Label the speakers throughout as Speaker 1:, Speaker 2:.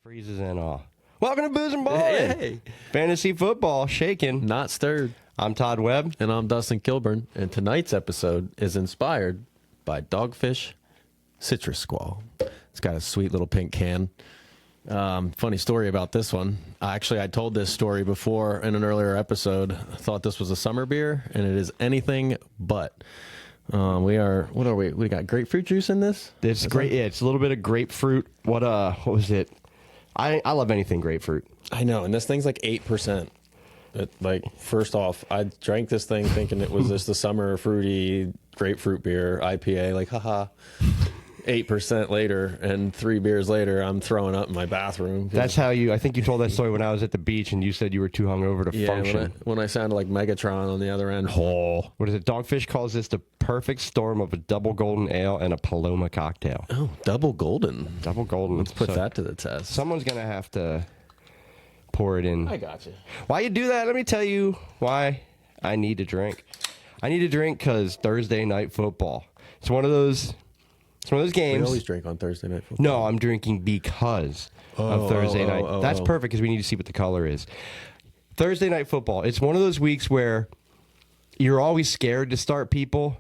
Speaker 1: Freezes and all. Welcome to Booze and Ballin'.
Speaker 2: Hey.
Speaker 1: Fantasy football shaking.
Speaker 2: Not stirred.
Speaker 1: I'm Todd Webb.
Speaker 2: And I'm Dustin Kilburn. And tonight's episode is inspired by Dogfish Citrus Squall. It's got a sweet little pink can. Funny story about this one. I told this story before in an earlier episode. I thought this was a summer beer, and it is anything but. What are we? We got grapefruit juice in this?
Speaker 1: It's great. Yeah, it's a little bit of grapefruit. What was it? I love anything grapefruit.
Speaker 2: I know, and this thing's like 8%. First off, I drank this thing thinking it was just the summer fruity grapefruit beer, IPA, like, haha. 8% later, and 3 beers later, I'm throwing up in my bathroom.
Speaker 1: That's how I think you told that story when I was at the beach, and you said you were too hungover to function.
Speaker 2: When I sounded like Megatron on the other end.
Speaker 1: Oh. What is it? Dogfish calls this the perfect storm of a double golden ale and a Paloma cocktail.
Speaker 2: Oh, double golden.
Speaker 1: Double golden.
Speaker 2: Let's put that to the test.
Speaker 1: Someone's going to have to pour it in.
Speaker 2: I got you.
Speaker 1: Why you do that? Let me tell you why I need to drink. I need to drink because Thursday night football. It's one of those games.
Speaker 2: We always drink on Thursday night football.
Speaker 1: No, I'm drinking because of Thursday night. That's perfect because we need to see what the color is. Thursday night football. It's one of those weeks where you're always scared to start people,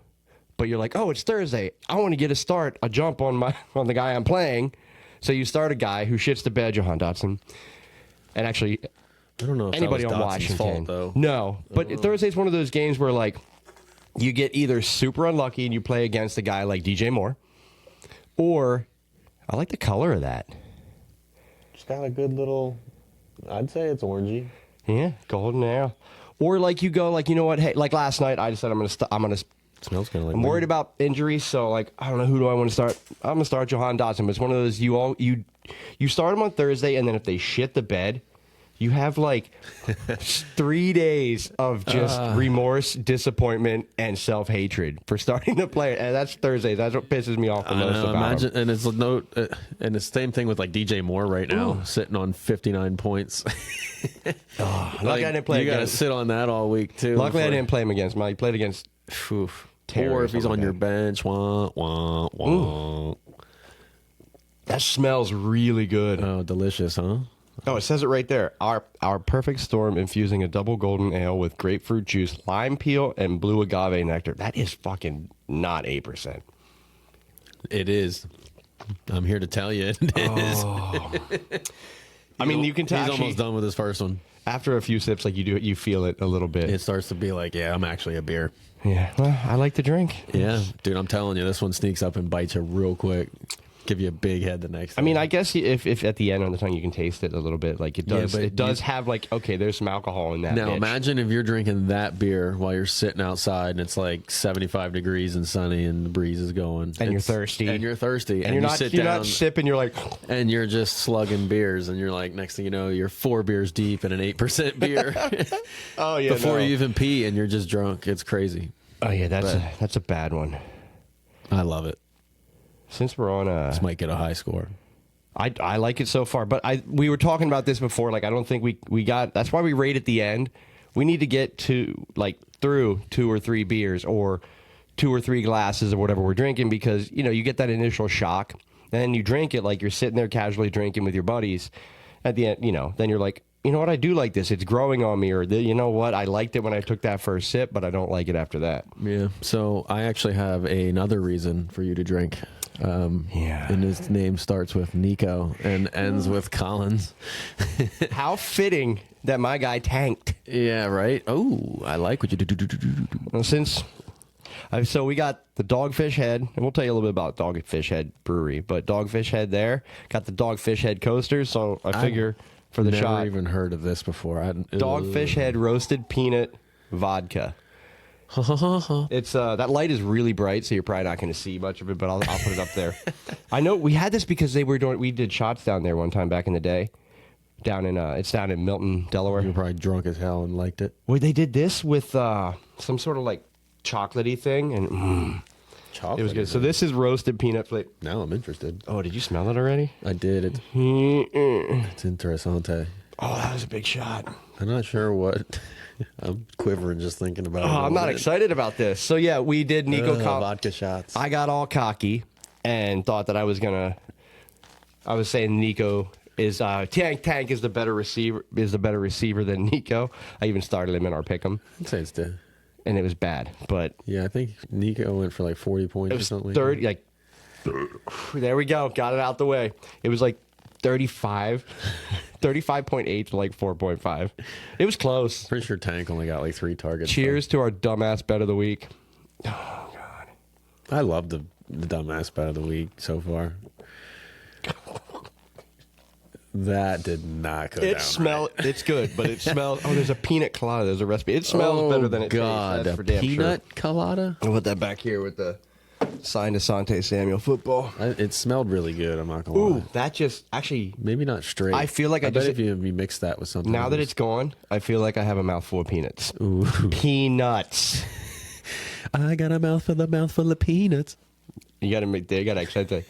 Speaker 1: but you're like, oh, it's Thursday. I want to get a jump on the guy I'm playing. So you start a guy who shits the bed, Jahan Dotson. And actually,
Speaker 2: I don't know if
Speaker 1: anybody
Speaker 2: that was
Speaker 1: on
Speaker 2: Dotson's
Speaker 1: Washington.
Speaker 2: fault, though.
Speaker 1: No, but Thursday's one of those games where like you get either super unlucky and you play against a guy like DJ Moore, or I like the color of that.
Speaker 2: It's got a good little, I'd say it's orangey.
Speaker 1: Yeah, golden ale. Or like you go like, you know what? Hey, like last night I decided it
Speaker 2: Smells kind of like.
Speaker 1: I'm worried about injuries, so like I don't know, who do I want to start? I'm gonna start Jahan Dotson, but it's one of those you start him on Thursday, and then if they shit the bed, you have like 3 days of just remorse, disappointment, and self-hatred for starting to play. And that's Thursdays. That's what pisses me off the most about him.
Speaker 2: And it's and the same thing with like DJ Moore right now, sitting on 59 points.
Speaker 1: Luckily I didn't play.
Speaker 2: You got to sit on that all week too.
Speaker 1: Luckily I didn't play him against Mike. He played against.
Speaker 2: Or if he's on your bench, wah, wah, wah.
Speaker 1: That smells really good.
Speaker 2: Oh, delicious, huh?
Speaker 1: Oh, it says it right there. Our perfect storm infusing a double golden ale with grapefruit juice, lime peel, and blue agave nectar. That is fucking not 8%.
Speaker 2: It is. I'm here to tell you it is.
Speaker 1: I mean, you can tell.
Speaker 2: He's almost done with his first one.
Speaker 1: After a few sips, like you feel it a little bit.
Speaker 2: It starts to be like, yeah, I'm actually a beer.
Speaker 1: Yeah, well, I like to drink.
Speaker 2: Yeah, dude, I'm telling you, this one sneaks up and bites you real quick. Give you a big head the next day.
Speaker 1: I mean, I guess if at the end on the tongue you can taste it a little bit, like it does. Yeah, it does have like, okay, there's some alcohol in that.
Speaker 2: Now
Speaker 1: bitch.
Speaker 2: Imagine if you're drinking that beer while you're sitting outside and it's like 75 degrees and sunny and the breeze is going,
Speaker 1: and you're thirsty,
Speaker 2: and
Speaker 1: you're not sipping. You're like,
Speaker 2: and you're just slugging beers, and you're like, next thing you know, you're 4 beers deep in an 8% beer.
Speaker 1: Oh yeah,
Speaker 2: before you even pee, and you're just drunk. It's crazy.
Speaker 1: Oh yeah, that's a bad one.
Speaker 2: I love it.
Speaker 1: Since we're on
Speaker 2: this might get a high score.
Speaker 1: I like it so far, but we were talking about this before. Like I don't think we got. That's why we rate at the end. We need to get to like through 2 or 3 beers or 2 or 3 glasses of whatever we're drinking, because you get that initial shock, and then you drink it like you're sitting there casually drinking with your buddies. At the end, then you're like, you know what, I do like this. It's growing on me, or you know what, I liked it when I took that first sip, but I don't like it after that.
Speaker 2: Yeah. So I actually have another reason for you to drink. And his name starts with Nico and ends with Collins.
Speaker 1: How fitting that my guy tanked.
Speaker 2: Yeah, right. Oh, I like what you do.
Speaker 1: Well, so we got the Dogfish Head, and we'll tell you a little bit about Dogfish Head Brewery, but Dogfish Head there got the Dogfish Head coasters. So I figure for the shot,
Speaker 2: never even heard of this before.
Speaker 1: Dogfish Head roasted peanut vodka. It's that light is really bright, so you're probably not going to see much of it, but I'll put it up there. I know we had this because we did shots down there one time back in the day. It's down in Milton, Delaware.
Speaker 2: You were probably drunk as hell and liked it.
Speaker 1: Well, they did this with some sort of like chocolatey thing, and
Speaker 2: chocolate.
Speaker 1: It was good. So this is roasted peanut flavor.
Speaker 2: Now I'm interested.
Speaker 1: Oh, did you smell it already?
Speaker 2: I did. It's interessante.
Speaker 1: Oh, that was a big shot.
Speaker 2: I'm not sure what. I'm quivering just thinking about it.
Speaker 1: I'm not excited about this. So yeah, we did Nico
Speaker 2: vodka shots.
Speaker 1: I got all cocky and thought that I was saying Nico is Tank is the better receiver than Nico. I even started him in our pick'em,
Speaker 2: I'd say it's dead.
Speaker 1: and it was bad. But
Speaker 2: Yeah, I think Nico went for like 40 points
Speaker 1: it
Speaker 2: or
Speaker 1: was
Speaker 2: something.
Speaker 1: 30. Like there we go, got it out the way. It was like 35, 35.8 to like 4.5. It was close.
Speaker 2: Pretty sure Tank only got like 3 targets.
Speaker 1: Cheers to our dumbass bet of the week.
Speaker 2: though. I love the dumbass bet of the week so far. That did not go down.
Speaker 1: It smelled. It's good, but it smells. Oh, there's a peanut colada. There's a recipe. It smells better than it
Speaker 2: God,
Speaker 1: tastes. That's
Speaker 2: a
Speaker 1: for damn
Speaker 2: peanut colada?
Speaker 1: sure. I'll put that back here with the sign to Sante Samuel football.
Speaker 2: It smelled really good. I'm not gonna
Speaker 1: Ooh,
Speaker 2: lie.
Speaker 1: that just actually.
Speaker 2: Maybe not straight.
Speaker 1: I feel like I
Speaker 2: bet
Speaker 1: just-
Speaker 2: if you mix that with something.
Speaker 1: Now that
Speaker 2: else.
Speaker 1: it's gone, I feel like I have a mouthful of peanuts.
Speaker 2: Ooh.
Speaker 1: Peanuts.
Speaker 2: I got a mouthful of peanuts.
Speaker 1: You got to make. You got to accentuate.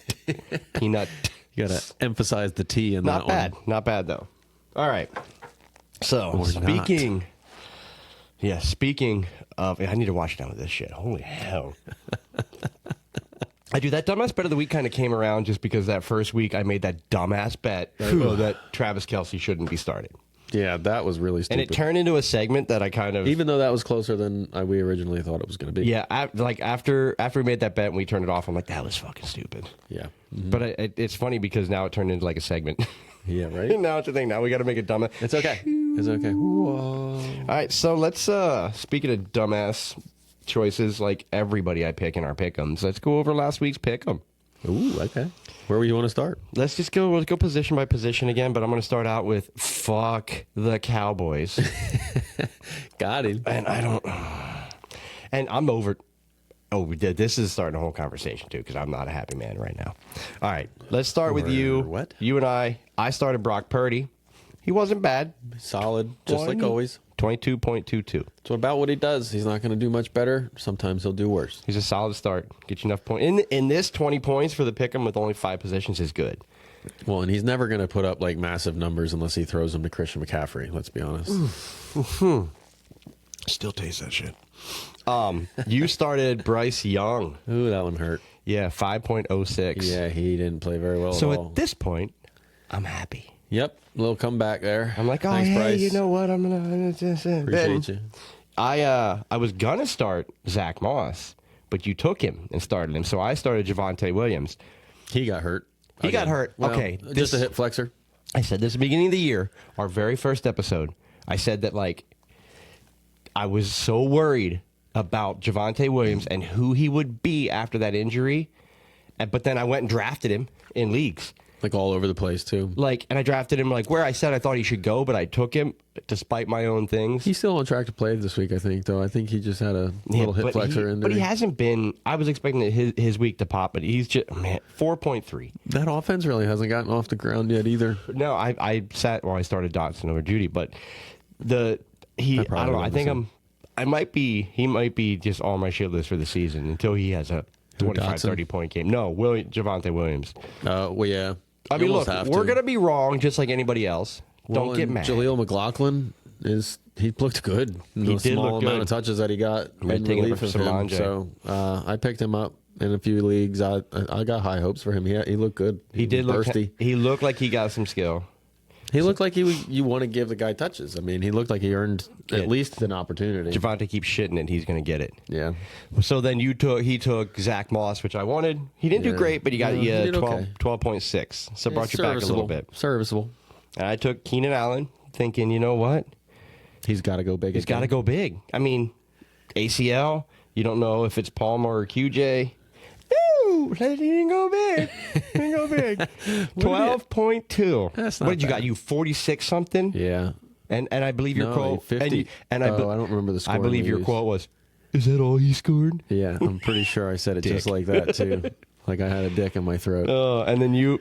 Speaker 1: Peanut.
Speaker 2: You gotta emphasize the T in
Speaker 1: Not
Speaker 2: that
Speaker 1: bad.
Speaker 2: one.
Speaker 1: Not bad though. All right. So
Speaker 2: Or
Speaker 1: speaking. Yeah, speaking of, I need to wash down with this shit. Holy hell. I do that dumbass bet of the week kind of came around just because that first week I made that dumbass bet that Travis Kelce shouldn't be started.
Speaker 2: Yeah, that was really
Speaker 1: And
Speaker 2: stupid.
Speaker 1: it turned into a segment that I kind of
Speaker 2: Even though that was closer than we originally thought it was going to be.
Speaker 1: like after we made that bet and we turned it off, I'm like, that was fucking stupid.
Speaker 2: Yeah.
Speaker 1: But it's funny because now it turned into like a segment.
Speaker 2: Yeah, right?
Speaker 1: Now it's a thing. Now we got to make it dumbass.
Speaker 2: It's okay. It's okay. Whoa.
Speaker 1: All right, so let's speaking of dumbass choices, like everybody I pick in our pick'ems, let's go over last week's pick'em.
Speaker 2: Ooh, okay. Where would you want to start?
Speaker 1: Let's go position by position again, but I'm going to start out with fuck the Cowboys.
Speaker 2: Got him.
Speaker 1: And I don't, and I'm over. Oh, this is starting a whole conversation too, because I'm not a happy man right now. All right, let's start with you.
Speaker 2: What?
Speaker 1: You and I started Brock Purdy. He wasn't bad.
Speaker 2: Solid, just like always.
Speaker 1: 22.22.
Speaker 2: So about what he does, he's not going to do much better. Sometimes he'll do worse.
Speaker 1: He's a solid start. Get you enough points. In this, 20 points for the pick'em with only 5 positions is good.
Speaker 2: Well, and he's never going to put up like massive numbers unless he throws them to Christian McCaffrey. Let's be honest.
Speaker 1: Still taste that shit. You started Bryce Young.
Speaker 2: Ooh, that one hurt.
Speaker 1: Yeah, 5.06.
Speaker 2: Yeah, he didn't play very well
Speaker 1: So
Speaker 2: at all.
Speaker 1: at this point, I'm happy.
Speaker 2: Yep, little comeback there.
Speaker 1: I'm like, oh,
Speaker 2: Thanks,
Speaker 1: hey,
Speaker 2: Bryce.
Speaker 1: you know what? I'm gonna
Speaker 2: Appreciate you.
Speaker 1: I was gonna start Zach Moss, but you took him and started him. So I started Javonte Williams.
Speaker 2: He got hurt.
Speaker 1: He got hurt.
Speaker 2: Well,
Speaker 1: Okay,
Speaker 2: just a hip flexor.
Speaker 1: I said this at the beginning of the year, our very first episode. I said that like I was so worried about Javonte Williams and who he would be after that injury, but then I went and drafted him in leagues.
Speaker 2: Like all over the place, too.
Speaker 1: And I drafted him like where I said I thought he should go, but I took him despite my own things.
Speaker 2: He's still on track to play this week, I think, though. I think he just had a little hip flexor in there.
Speaker 1: But he hasn't been. I was expecting his week to pop, but he's just 4.3.
Speaker 2: That offense really hasn't gotten off the ground yet either.
Speaker 1: No, I started Dotson over Judy, but I don't know. I think he might be just on my shit list for the season until he has a 25, 30 point game. No, Javonte Williams.
Speaker 2: Well, yeah.
Speaker 1: I mean, look, we're going to be wrong just like anybody else. Don't get mad.
Speaker 2: Jaleel McLaughlin he looked good in the small amount of touches that he got in relief of him. So I picked him up in a few leagues. I got high hopes for him. He looked good.
Speaker 1: He did look
Speaker 2: thirsty.
Speaker 1: He looked like he got some skill.
Speaker 2: He looked like you want to give the guy touches. I mean, he looked like he earned at least an opportunity.
Speaker 1: Javonte keeps shitting it. He's going to get it.
Speaker 2: Yeah.
Speaker 1: So then he took Zach Moss, which I wanted. He didn't do great, but he got 12.6. So brought you back a little bit.
Speaker 2: Serviceable.
Speaker 1: And I took Keenan Allen, thinking, you know what?
Speaker 2: He's got to go big.
Speaker 1: He's got to go big. I mean, ACL. You don't know if it's Palmer or QJ. No, he didn't go big. He didn't go big. 12.2.
Speaker 2: That's not
Speaker 1: what did you
Speaker 2: bad.
Speaker 1: got? You 46 something?
Speaker 2: Yeah.
Speaker 1: And I believe your quote.
Speaker 2: 50.
Speaker 1: And
Speaker 2: I don't remember the score.
Speaker 1: I believe your quote was, "Is that all he scored?"
Speaker 2: Yeah, I'm pretty sure I said it just like that too. Like I had a dick in my throat.
Speaker 1: And then you.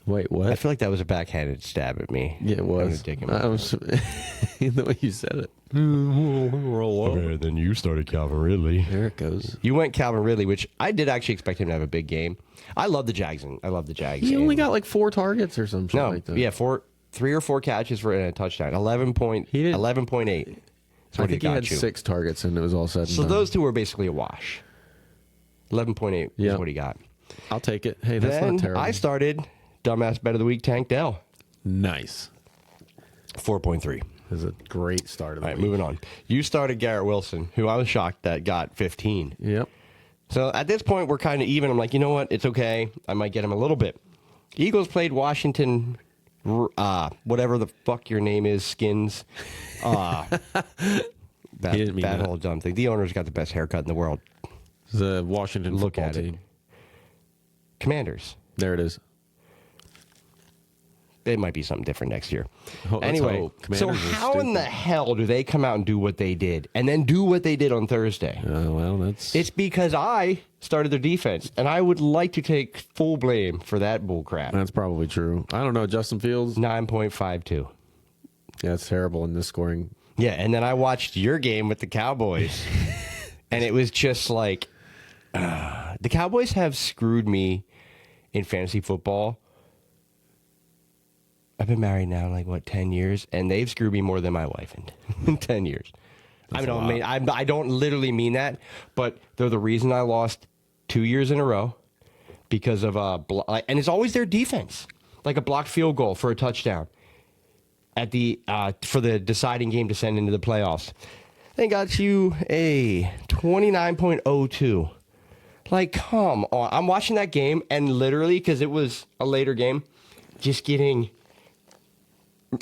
Speaker 2: Wait, what?
Speaker 1: I feel like that was a backhanded stab at me.
Speaker 2: Yeah, it was.
Speaker 1: Dick in my
Speaker 2: The way you said it.
Speaker 1: Okay, then you started Calvin Ridley.
Speaker 2: There it goes.
Speaker 1: You went Calvin Ridley, which I did actually expect him to have a big game. I love the Jags. I love the Jags.
Speaker 2: He only got like 4 targets or something like that.
Speaker 1: Yeah, 3 or 4 catches for a touchdown. 11.8.
Speaker 2: I think he had 6 targets and it was all said and
Speaker 1: So
Speaker 2: done.
Speaker 1: those two were basically a wash. 11.8 is what he got.
Speaker 2: I'll take it. Hey, that's
Speaker 1: Then
Speaker 2: not terrible.
Speaker 1: I started dumbass bet of the week, Tank Dell.
Speaker 2: Nice.
Speaker 1: 4.3.
Speaker 2: This is a great start of the
Speaker 1: All right,
Speaker 2: week.
Speaker 1: moving on. You started Garrett Wilson, who I was shocked that got 15.
Speaker 2: Yep.
Speaker 1: So at this point, we're kind of even. I'm like, you know what? It's okay. I might get him a little bit. Eagles played Washington, whatever the fuck your name is, Skins. That whole dumb thing. The owner's got the best haircut in the world.
Speaker 2: The Washington
Speaker 1: Look
Speaker 2: football
Speaker 1: at it.
Speaker 2: team.
Speaker 1: Commanders.
Speaker 2: There it is.
Speaker 1: It might be something different next year.
Speaker 2: Let's
Speaker 1: Anyway,
Speaker 2: hope.
Speaker 1: so
Speaker 2: Commanders are
Speaker 1: how in the
Speaker 2: stupid.
Speaker 1: hell do they come out and do what they did, and then do what they did on Thursday?
Speaker 2: Well, that's...
Speaker 1: It's because I started their defense, and I would like to take full blame for that bullcrap.
Speaker 2: That's probably true. I don't know. Justin Fields,
Speaker 1: 9.52.
Speaker 2: that's terrible in this scoring.
Speaker 1: Yeah, and then I watched your game with the Cowboys, and it was just like, the Cowboys have screwed me in fantasy football. I've been married now, like, 10 years, and they've screwed me more than my wife in 10 years.
Speaker 2: That's a lot.
Speaker 1: I don't literally mean that, but they're the reason I lost 2 years in a row because of and it's always their defense, like a blocked field goal for a touchdown at the for the deciding game to send into the playoffs. They got you a 29.02. Like, come on! I'm watching that game, and literally, because it was a later game, just getting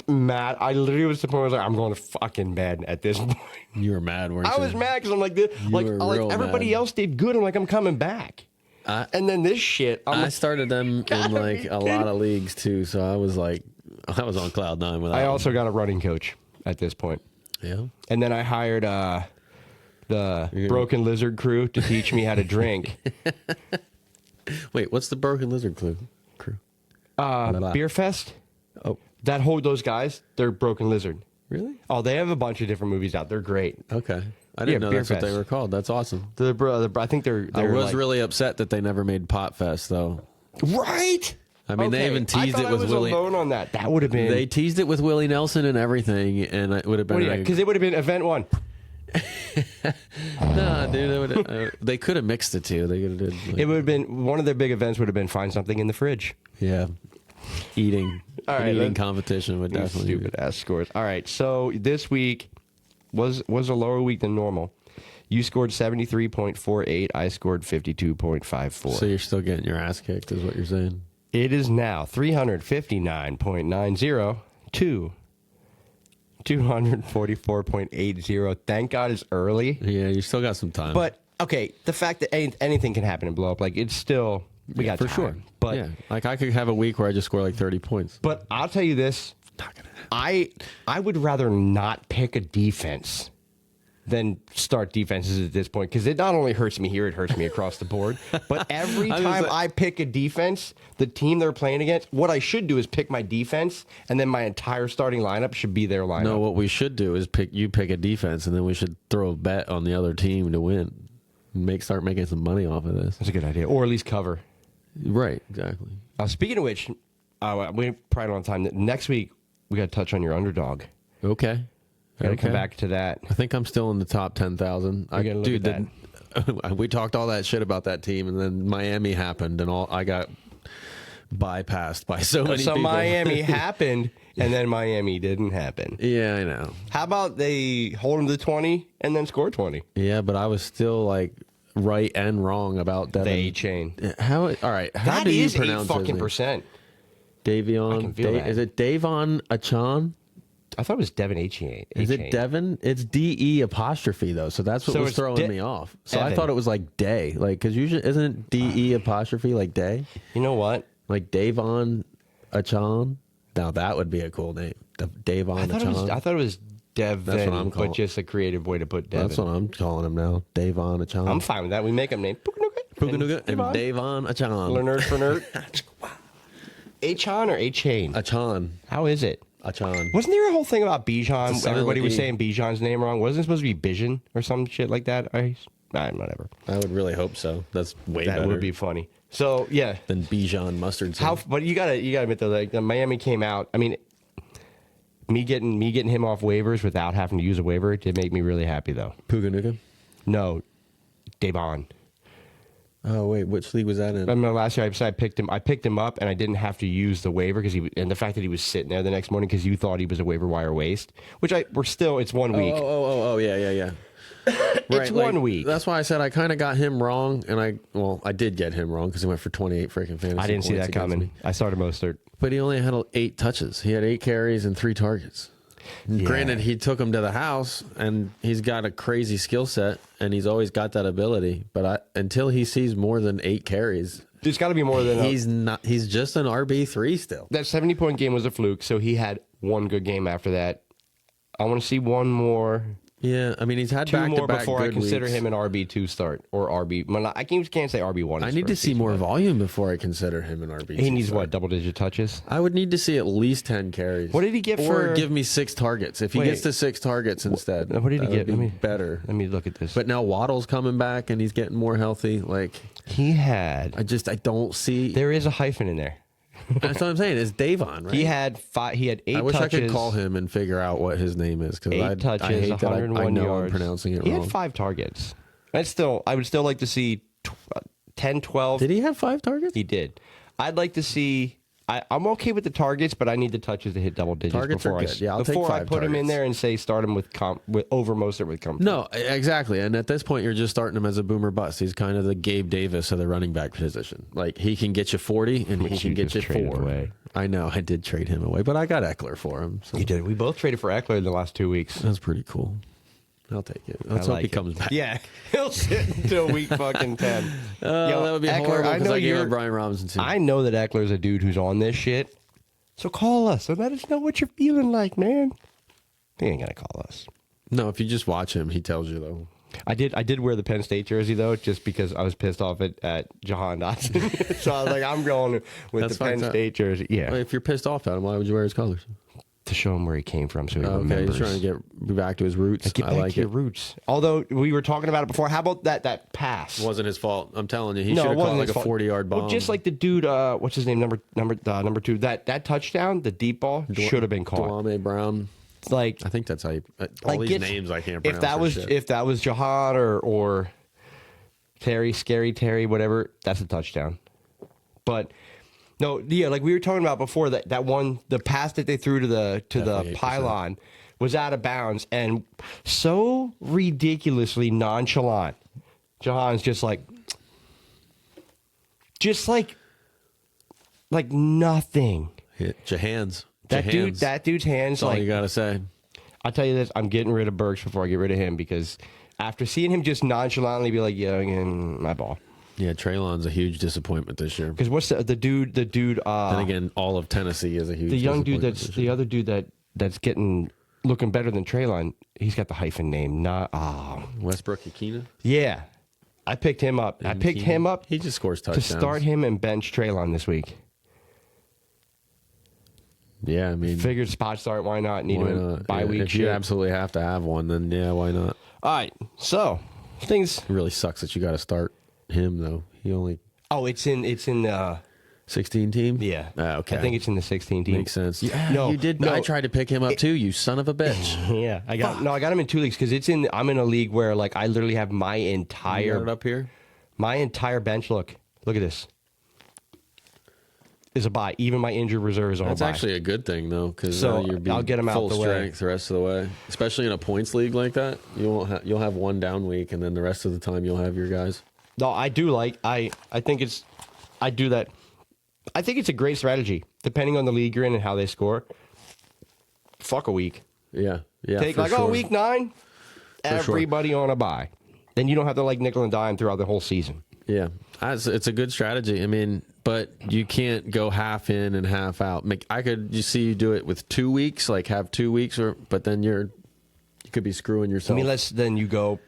Speaker 1: mad. I literally was to the point where I was like, I'm going to fucking bed at this point.
Speaker 2: You were mad, weren't you?
Speaker 1: I was mad because I'm like, this, like
Speaker 2: were real
Speaker 1: everybody
Speaker 2: mad.
Speaker 1: else did good. I'm like, I'm coming back. And then this shit.
Speaker 2: I
Speaker 1: like,
Speaker 2: started them in like a lot of leagues too, so I was like, I was on cloud nine with that.
Speaker 1: I
Speaker 2: one.
Speaker 1: also got a running coach at this point.
Speaker 2: Yeah.
Speaker 1: And then I hired the Broken Lizard crew to teach me how to drink.
Speaker 2: Wait, what's the Broken Lizard crew?
Speaker 1: Beer Fest.
Speaker 2: Oh,
Speaker 1: Those guys, they're Broken Lizard.
Speaker 2: really?
Speaker 1: Oh, they have a bunch of different movies out. They're great.
Speaker 2: Okay. I didn't know
Speaker 1: Beer
Speaker 2: that's what they
Speaker 1: Fest.
Speaker 2: were called. That's awesome.
Speaker 1: I think they're
Speaker 2: I was
Speaker 1: like,
Speaker 2: really upset that they never made Pot Fest, though.
Speaker 1: right.
Speaker 2: I mean, they even teased
Speaker 1: I
Speaker 2: it
Speaker 1: thought
Speaker 2: with
Speaker 1: I was
Speaker 2: Willie.
Speaker 1: alone on that. That would have been.
Speaker 2: They teased it with Willie Nelson and everything, and it would have been.
Speaker 1: Because it would have been event one.
Speaker 2: Nah, dude, they could have mixed the two. They could have did. Like,
Speaker 1: It would have been one of their big events. Would have been find something in the fridge.
Speaker 2: yeah, eating.
Speaker 1: All right,
Speaker 2: An eating
Speaker 1: then.
Speaker 2: competition would definitely.
Speaker 1: Stupid ass scores. All right, so this week was a lower week than normal. You scored 73.48. I scored 52.54.
Speaker 2: So you're still getting your ass kicked, is what you're saying?
Speaker 1: It is now 359.90 to 244.80. Thank God it's early.
Speaker 2: Yeah, you still got some time.
Speaker 1: But, okay, the fact that anything can happen and blow up, like, it's still, we got
Speaker 2: for
Speaker 1: time.
Speaker 2: sure.
Speaker 1: But,
Speaker 2: yeah, like I could have a week where I just score like 30 points.
Speaker 1: but I'll tell you this.
Speaker 2: Not gonna happen.
Speaker 1: I would rather not pick a defense than start defenses at this point, because it not only hurts me here, it hurts me across the board. But every time I pick a defense, the team they're playing against, what I should do is pick my defense, and then my entire starting lineup should be their lineup.
Speaker 2: No, what we should do is pick a defense, and then we should throw a bet on the other team to win. Start making some money off of this.
Speaker 1: That's a good idea, or at least cover.
Speaker 2: Right, exactly.
Speaker 1: Speaking of which, we probably don't have time. Next week we got to touch on your underdog.
Speaker 2: Okay.
Speaker 1: Got to come back to that.
Speaker 2: I think I'm still in the top 10,000.
Speaker 1: We're gonna look at
Speaker 2: We talked all that shit about that team, and then Miami happened, and I got bypassed by so many
Speaker 1: So
Speaker 2: people.
Speaker 1: Miami happened, and then Miami didn't happen.
Speaker 2: Yeah, I know.
Speaker 1: How about they hold them to 20 and then score 20?
Speaker 2: Yeah, but I was still like right and wrong about Devin.
Speaker 1: The A-chain.
Speaker 2: How? All right. How
Speaker 1: That
Speaker 2: do you
Speaker 1: is 8
Speaker 2: pronounce his
Speaker 1: fucking
Speaker 2: name?
Speaker 1: percent.
Speaker 2: Davion.
Speaker 1: I can feel that.
Speaker 2: Is it Davon Achan?
Speaker 1: I thought it was Devin A-chain.
Speaker 2: Is it Devin? It's DE apostrophe though, so that's what
Speaker 1: So
Speaker 2: was
Speaker 1: it's
Speaker 2: throwing me off. So I
Speaker 1: Evan.
Speaker 2: thought it was like day, like because usually isn't DE apostrophe like day,
Speaker 1: You know what?
Speaker 2: like Davon Achan? Now that would be a cool name, Davon
Speaker 1: I thought
Speaker 2: Achan.
Speaker 1: it was Devin,
Speaker 2: That's what I'm
Speaker 1: but
Speaker 2: calling-
Speaker 1: just a creative way to put Devin.
Speaker 2: That's what I'm calling him now, Davon Achan.
Speaker 1: I'm fine with that. We make him name.
Speaker 2: Puganuga and Davon Achan.
Speaker 1: Learn nerd for nerd. A-chan or A-chain?
Speaker 2: Achan.
Speaker 1: How is it?
Speaker 2: Achan.
Speaker 1: Wasn't there a whole thing about Bijan?
Speaker 2: It's a
Speaker 1: Everybody was
Speaker 2: silent
Speaker 1: saying Bijan's name wrong. Wasn't it supposed to be Bijan or some shit like that? Whatever.
Speaker 2: I would really hope so. That's way
Speaker 1: That
Speaker 2: better
Speaker 1: would be funny. So yeah,
Speaker 2: than Bijan mustard.
Speaker 1: but you gotta admit though, like the Miami came out. I mean, me getting him off waivers without having to use a waiver did make me really happy though.
Speaker 2: Puganuga?
Speaker 1: No, Davon.
Speaker 2: Oh wait, which league was that in?
Speaker 1: I remember last year I said I picked him up and I didn't have to use the waiver and the fact that he was sitting there the next morning because you thought he was a waiver wire waste, which it's 1 week.
Speaker 2: Oh, yeah.
Speaker 1: It's 1 week.
Speaker 2: That's why I said I kind of got him wrong, and I did get him wrong because he went for 28 freaking fantasy.
Speaker 1: I didn't see
Speaker 2: points
Speaker 1: that
Speaker 2: against
Speaker 1: coming.
Speaker 2: me.
Speaker 1: I started Mostert.
Speaker 2: But he only had 8 touches. He had 8 carries and 3 targets.
Speaker 1: Yeah.
Speaker 2: Granted, he took him to the house, and he's got a crazy skill set, and he's always got that ability. But until he sees more than 8 carries,
Speaker 1: There's got to be more than
Speaker 2: he's not. He's just an RB3 still.
Speaker 1: that 70-point game was a fluke. So he had one good game after that. I want to see one more.
Speaker 2: Yeah, I mean, he's had
Speaker 1: 2 more
Speaker 2: back-to-back
Speaker 1: before I
Speaker 2: good
Speaker 1: consider
Speaker 2: weeks.
Speaker 1: him an RB2 start or RB. Well, I can't say RB1.
Speaker 2: I need to see more volume before I consider him an RB2.
Speaker 1: He needs
Speaker 2: start.
Speaker 1: what, double-digit touches?
Speaker 2: I would need to see at least 10 carries.
Speaker 1: What did he get
Speaker 2: or
Speaker 1: for?
Speaker 2: give me 6 targets. If he
Speaker 1: Wait.
Speaker 2: gets to 6 targets instead,
Speaker 1: What did he
Speaker 2: that
Speaker 1: get?
Speaker 2: would be better.
Speaker 1: Let me look at this.
Speaker 2: But now Waddle's coming back and he's getting more healthy. Like
Speaker 1: he had.
Speaker 2: I don't see.
Speaker 1: There is a hyphen in there.
Speaker 2: That's what I'm saying. It's Davon, right?
Speaker 1: He had 5. He had 8
Speaker 2: I wish
Speaker 1: touches.
Speaker 2: I could call him and figure out what his name is because
Speaker 1: 8 touches,
Speaker 2: I hate that
Speaker 1: 101
Speaker 2: I know
Speaker 1: yards.
Speaker 2: I'm pronouncing it
Speaker 1: He
Speaker 2: wrong.
Speaker 1: had 5 targets. I would still like to see 10, 12.
Speaker 2: Did he have 5 targets?
Speaker 1: He did. I'd like to see. I'm okay with the targets, but I need the touches to hit double digits
Speaker 2: Targets
Speaker 1: before
Speaker 2: are good. Yeah, I'll take
Speaker 1: before I
Speaker 2: 5
Speaker 1: put him in
Speaker 2: targets.
Speaker 1: there and say start him with over Mostert with comfort.
Speaker 2: No, exactly. And at this point, you're just starting him as a boomer bust. He's kind of the Gabe Davis of the running back position. Like, he can get you 40 and
Speaker 1: Which
Speaker 2: he can
Speaker 1: you
Speaker 2: get
Speaker 1: just
Speaker 2: you
Speaker 1: traded
Speaker 2: 4.
Speaker 1: away.
Speaker 2: I know. I did trade him away, but I got Eckler for him. So
Speaker 1: You did. We both traded for Eckler in the last 2 weeks.
Speaker 2: that's pretty cool. I'll take it. Let's
Speaker 1: I
Speaker 2: hope
Speaker 1: like
Speaker 2: he
Speaker 1: it.
Speaker 2: comes back.
Speaker 1: Yeah, he'll sit until week fucking 10.
Speaker 2: That would be
Speaker 1: Eckler,
Speaker 2: horrible
Speaker 1: I
Speaker 2: because
Speaker 1: know
Speaker 2: I gave
Speaker 1: you're.
Speaker 2: him Brian Robinson too.
Speaker 1: I know that Eckler's a dude who's on this shit. So call us and let us know what you're feeling like, man. He ain't gonna call us.
Speaker 2: No, if you just watch him, he tells you though.
Speaker 1: I did wear the Penn State jersey though, just because I was pissed off at Jahan Dotson. So I was like, I'm going with
Speaker 2: That's
Speaker 1: the Penn
Speaker 2: fucked up.
Speaker 1: State jersey. Yeah,
Speaker 2: If you're pissed off at him, why would you wear his colors?
Speaker 1: to show him where he came from, so he
Speaker 2: Okay,
Speaker 1: remembers.
Speaker 2: he's trying to get back to his roots.
Speaker 1: Get
Speaker 2: I
Speaker 1: back
Speaker 2: like
Speaker 1: to your
Speaker 2: it.
Speaker 1: roots. Although we were talking about it before. How about that pass?
Speaker 2: It wasn't his fault. I'm telling you, he
Speaker 1: No,
Speaker 2: should
Speaker 1: it
Speaker 2: have
Speaker 1: wasn't
Speaker 2: caught like
Speaker 1: his
Speaker 2: a
Speaker 1: fault.
Speaker 2: 40-yard bomb.
Speaker 1: Well, just like the dude, what's his name, number 2. That touchdown, the deep ball, should have been caught.
Speaker 2: Dwame Brown.
Speaker 1: Like
Speaker 2: I think that's how you. All
Speaker 1: like
Speaker 2: these
Speaker 1: get-
Speaker 2: names I can't pronounce.
Speaker 1: if that was Jahan or Terry, Scary Terry, whatever, that's a touchdown. But no, yeah, like we were talking about before, that one, the pass that they threw to the
Speaker 2: Definitely 8%.
Speaker 1: pylon was out of bounds and so ridiculously nonchalant. Jahan's just like nothing.
Speaker 2: Hit your hands.
Speaker 1: That dude's hands,
Speaker 2: That's all
Speaker 1: like,
Speaker 2: you gotta say.
Speaker 1: I'll tell you this, I'm getting rid of Burks before I get rid of him because after seeing him just nonchalantly be like, yeah, again, my ball.
Speaker 2: Yeah, Traylon's a huge disappointment this year.
Speaker 1: Because what's the dude?
Speaker 2: And again, all of Tennessee is a huge.
Speaker 1: The young dude
Speaker 2: disappointment
Speaker 1: that's
Speaker 2: this
Speaker 1: the
Speaker 2: year.
Speaker 1: other dude that's looking better than Traylon. He's got the hyphen name.
Speaker 2: Westbrook Akina.
Speaker 1: Yeah, I picked him up. I picked him up
Speaker 2: He just scores
Speaker 1: to
Speaker 2: touchdowns.
Speaker 1: start him and bench Traylon this week.
Speaker 2: Yeah, I mean,
Speaker 1: Figured spot start. Why not? Need
Speaker 2: why
Speaker 1: him
Speaker 2: not?
Speaker 1: bye
Speaker 2: Yeah,
Speaker 1: week.
Speaker 2: if you
Speaker 1: shit.
Speaker 2: absolutely have to have one, then yeah, why not?
Speaker 1: All right. So things.
Speaker 2: It really sucks that you got to start him though. He only
Speaker 1: Oh, it's in
Speaker 2: 16 team.
Speaker 1: yeah.
Speaker 2: Okay.
Speaker 1: I think it's in the 16 team.
Speaker 2: Makes sense. Yeah,
Speaker 1: No,
Speaker 2: you did.
Speaker 1: no.
Speaker 2: I tried to pick him up too. You son of a bitch.
Speaker 1: Yeah, I got him in 2 leagues because I'm in a league where like I literally have my
Speaker 2: You got it
Speaker 1: entire
Speaker 2: up here.
Speaker 1: bench. Look at this. Is a buy. Even my injured reserve is on
Speaker 2: That's
Speaker 1: a buy.
Speaker 2: actually a good thing though, because
Speaker 1: So, I'll get him out
Speaker 2: full
Speaker 1: the way.
Speaker 2: strength the rest of the way. Especially in a points league like that, you'll have one down week, and then the rest of the time you'll have your guys.
Speaker 1: No, I do like. I think I do that. I think it's a great strategy, depending on the league you're in and how they score. Fuck a week.
Speaker 2: Yeah.
Speaker 1: Take
Speaker 2: for
Speaker 1: like
Speaker 2: sure.
Speaker 1: week 9,
Speaker 2: sure.
Speaker 1: everybody on a buy. Then you don't have to like nickel and dime throughout the whole season.
Speaker 2: Yeah, it's a good strategy. I mean, but you can't go half in and half out. I could just see you do it with 2 weeks, like have 2 weeks, but then you could be screwing yourself.
Speaker 1: I mean, then you go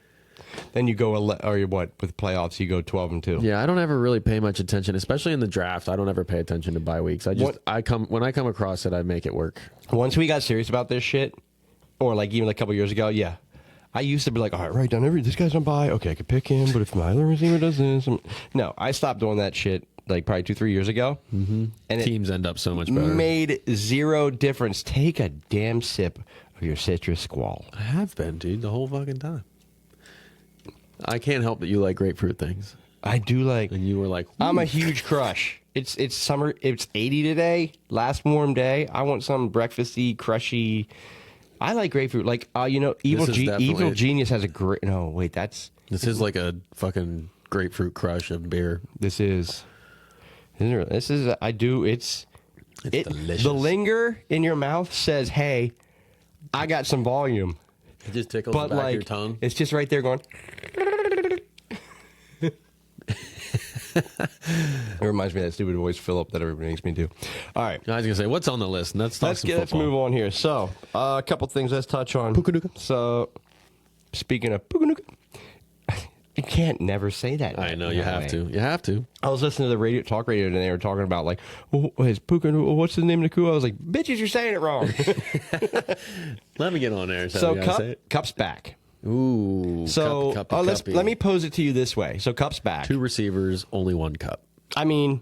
Speaker 1: or what with playoffs? You go 12-2.
Speaker 2: Yeah, I don't ever really pay much attention, especially in the draft. I don't ever pay attention to bye weeks. When I come across it, I make it work.
Speaker 1: Once we got serious about this shit, or like even a couple years ago, yeah. I used to be like, all right, write down this guy's on bye. Okay, I could pick him, but if my other receiver does this, no, I stopped doing that shit like probably 2-3 years ago. Mm-hmm. And
Speaker 2: Teams end up so much better.
Speaker 1: made zero difference. Take a damn sip of your Citrus Squall.
Speaker 2: I have been, dude, the whole fucking time. I can't help that you like grapefruit things.
Speaker 1: I do like.
Speaker 2: And you were like,
Speaker 1: I'm a huge crush. It's summer. It's 80 today. Last warm day. I want some breakfasty, crushy. I like grapefruit. Like Evil Genius has a great. No, wait, that's.
Speaker 2: This is like a fucking grapefruit crush of beer.
Speaker 1: This is. This is. I do. It's
Speaker 2: delicious.
Speaker 1: The linger in your mouth says, "Hey, I got some volume."
Speaker 2: It just tickles the back of your tongue.
Speaker 1: It's just right there going. It reminds me of that stupid voice, Philip, that everybody makes me do. All right.
Speaker 2: I was going to say, what's on the list? Let's
Speaker 1: move on here. So, a couple things let's touch on.
Speaker 2: Pukanuka.
Speaker 1: So, speaking of Pukanuka, you can't never say that.
Speaker 2: I know, you have to. You have to.
Speaker 1: I was listening to the talk radio, and they were talking about, like, his Pukanuka, what's the name of the coup? I was like, bitches, you're saying it wrong.
Speaker 2: Let me get on there.
Speaker 1: So, Cup's back.
Speaker 2: Ooh.
Speaker 1: So let me pose it to you this way. So Cup's back.
Speaker 2: 2 receivers, only 1 Cup.
Speaker 1: I mean,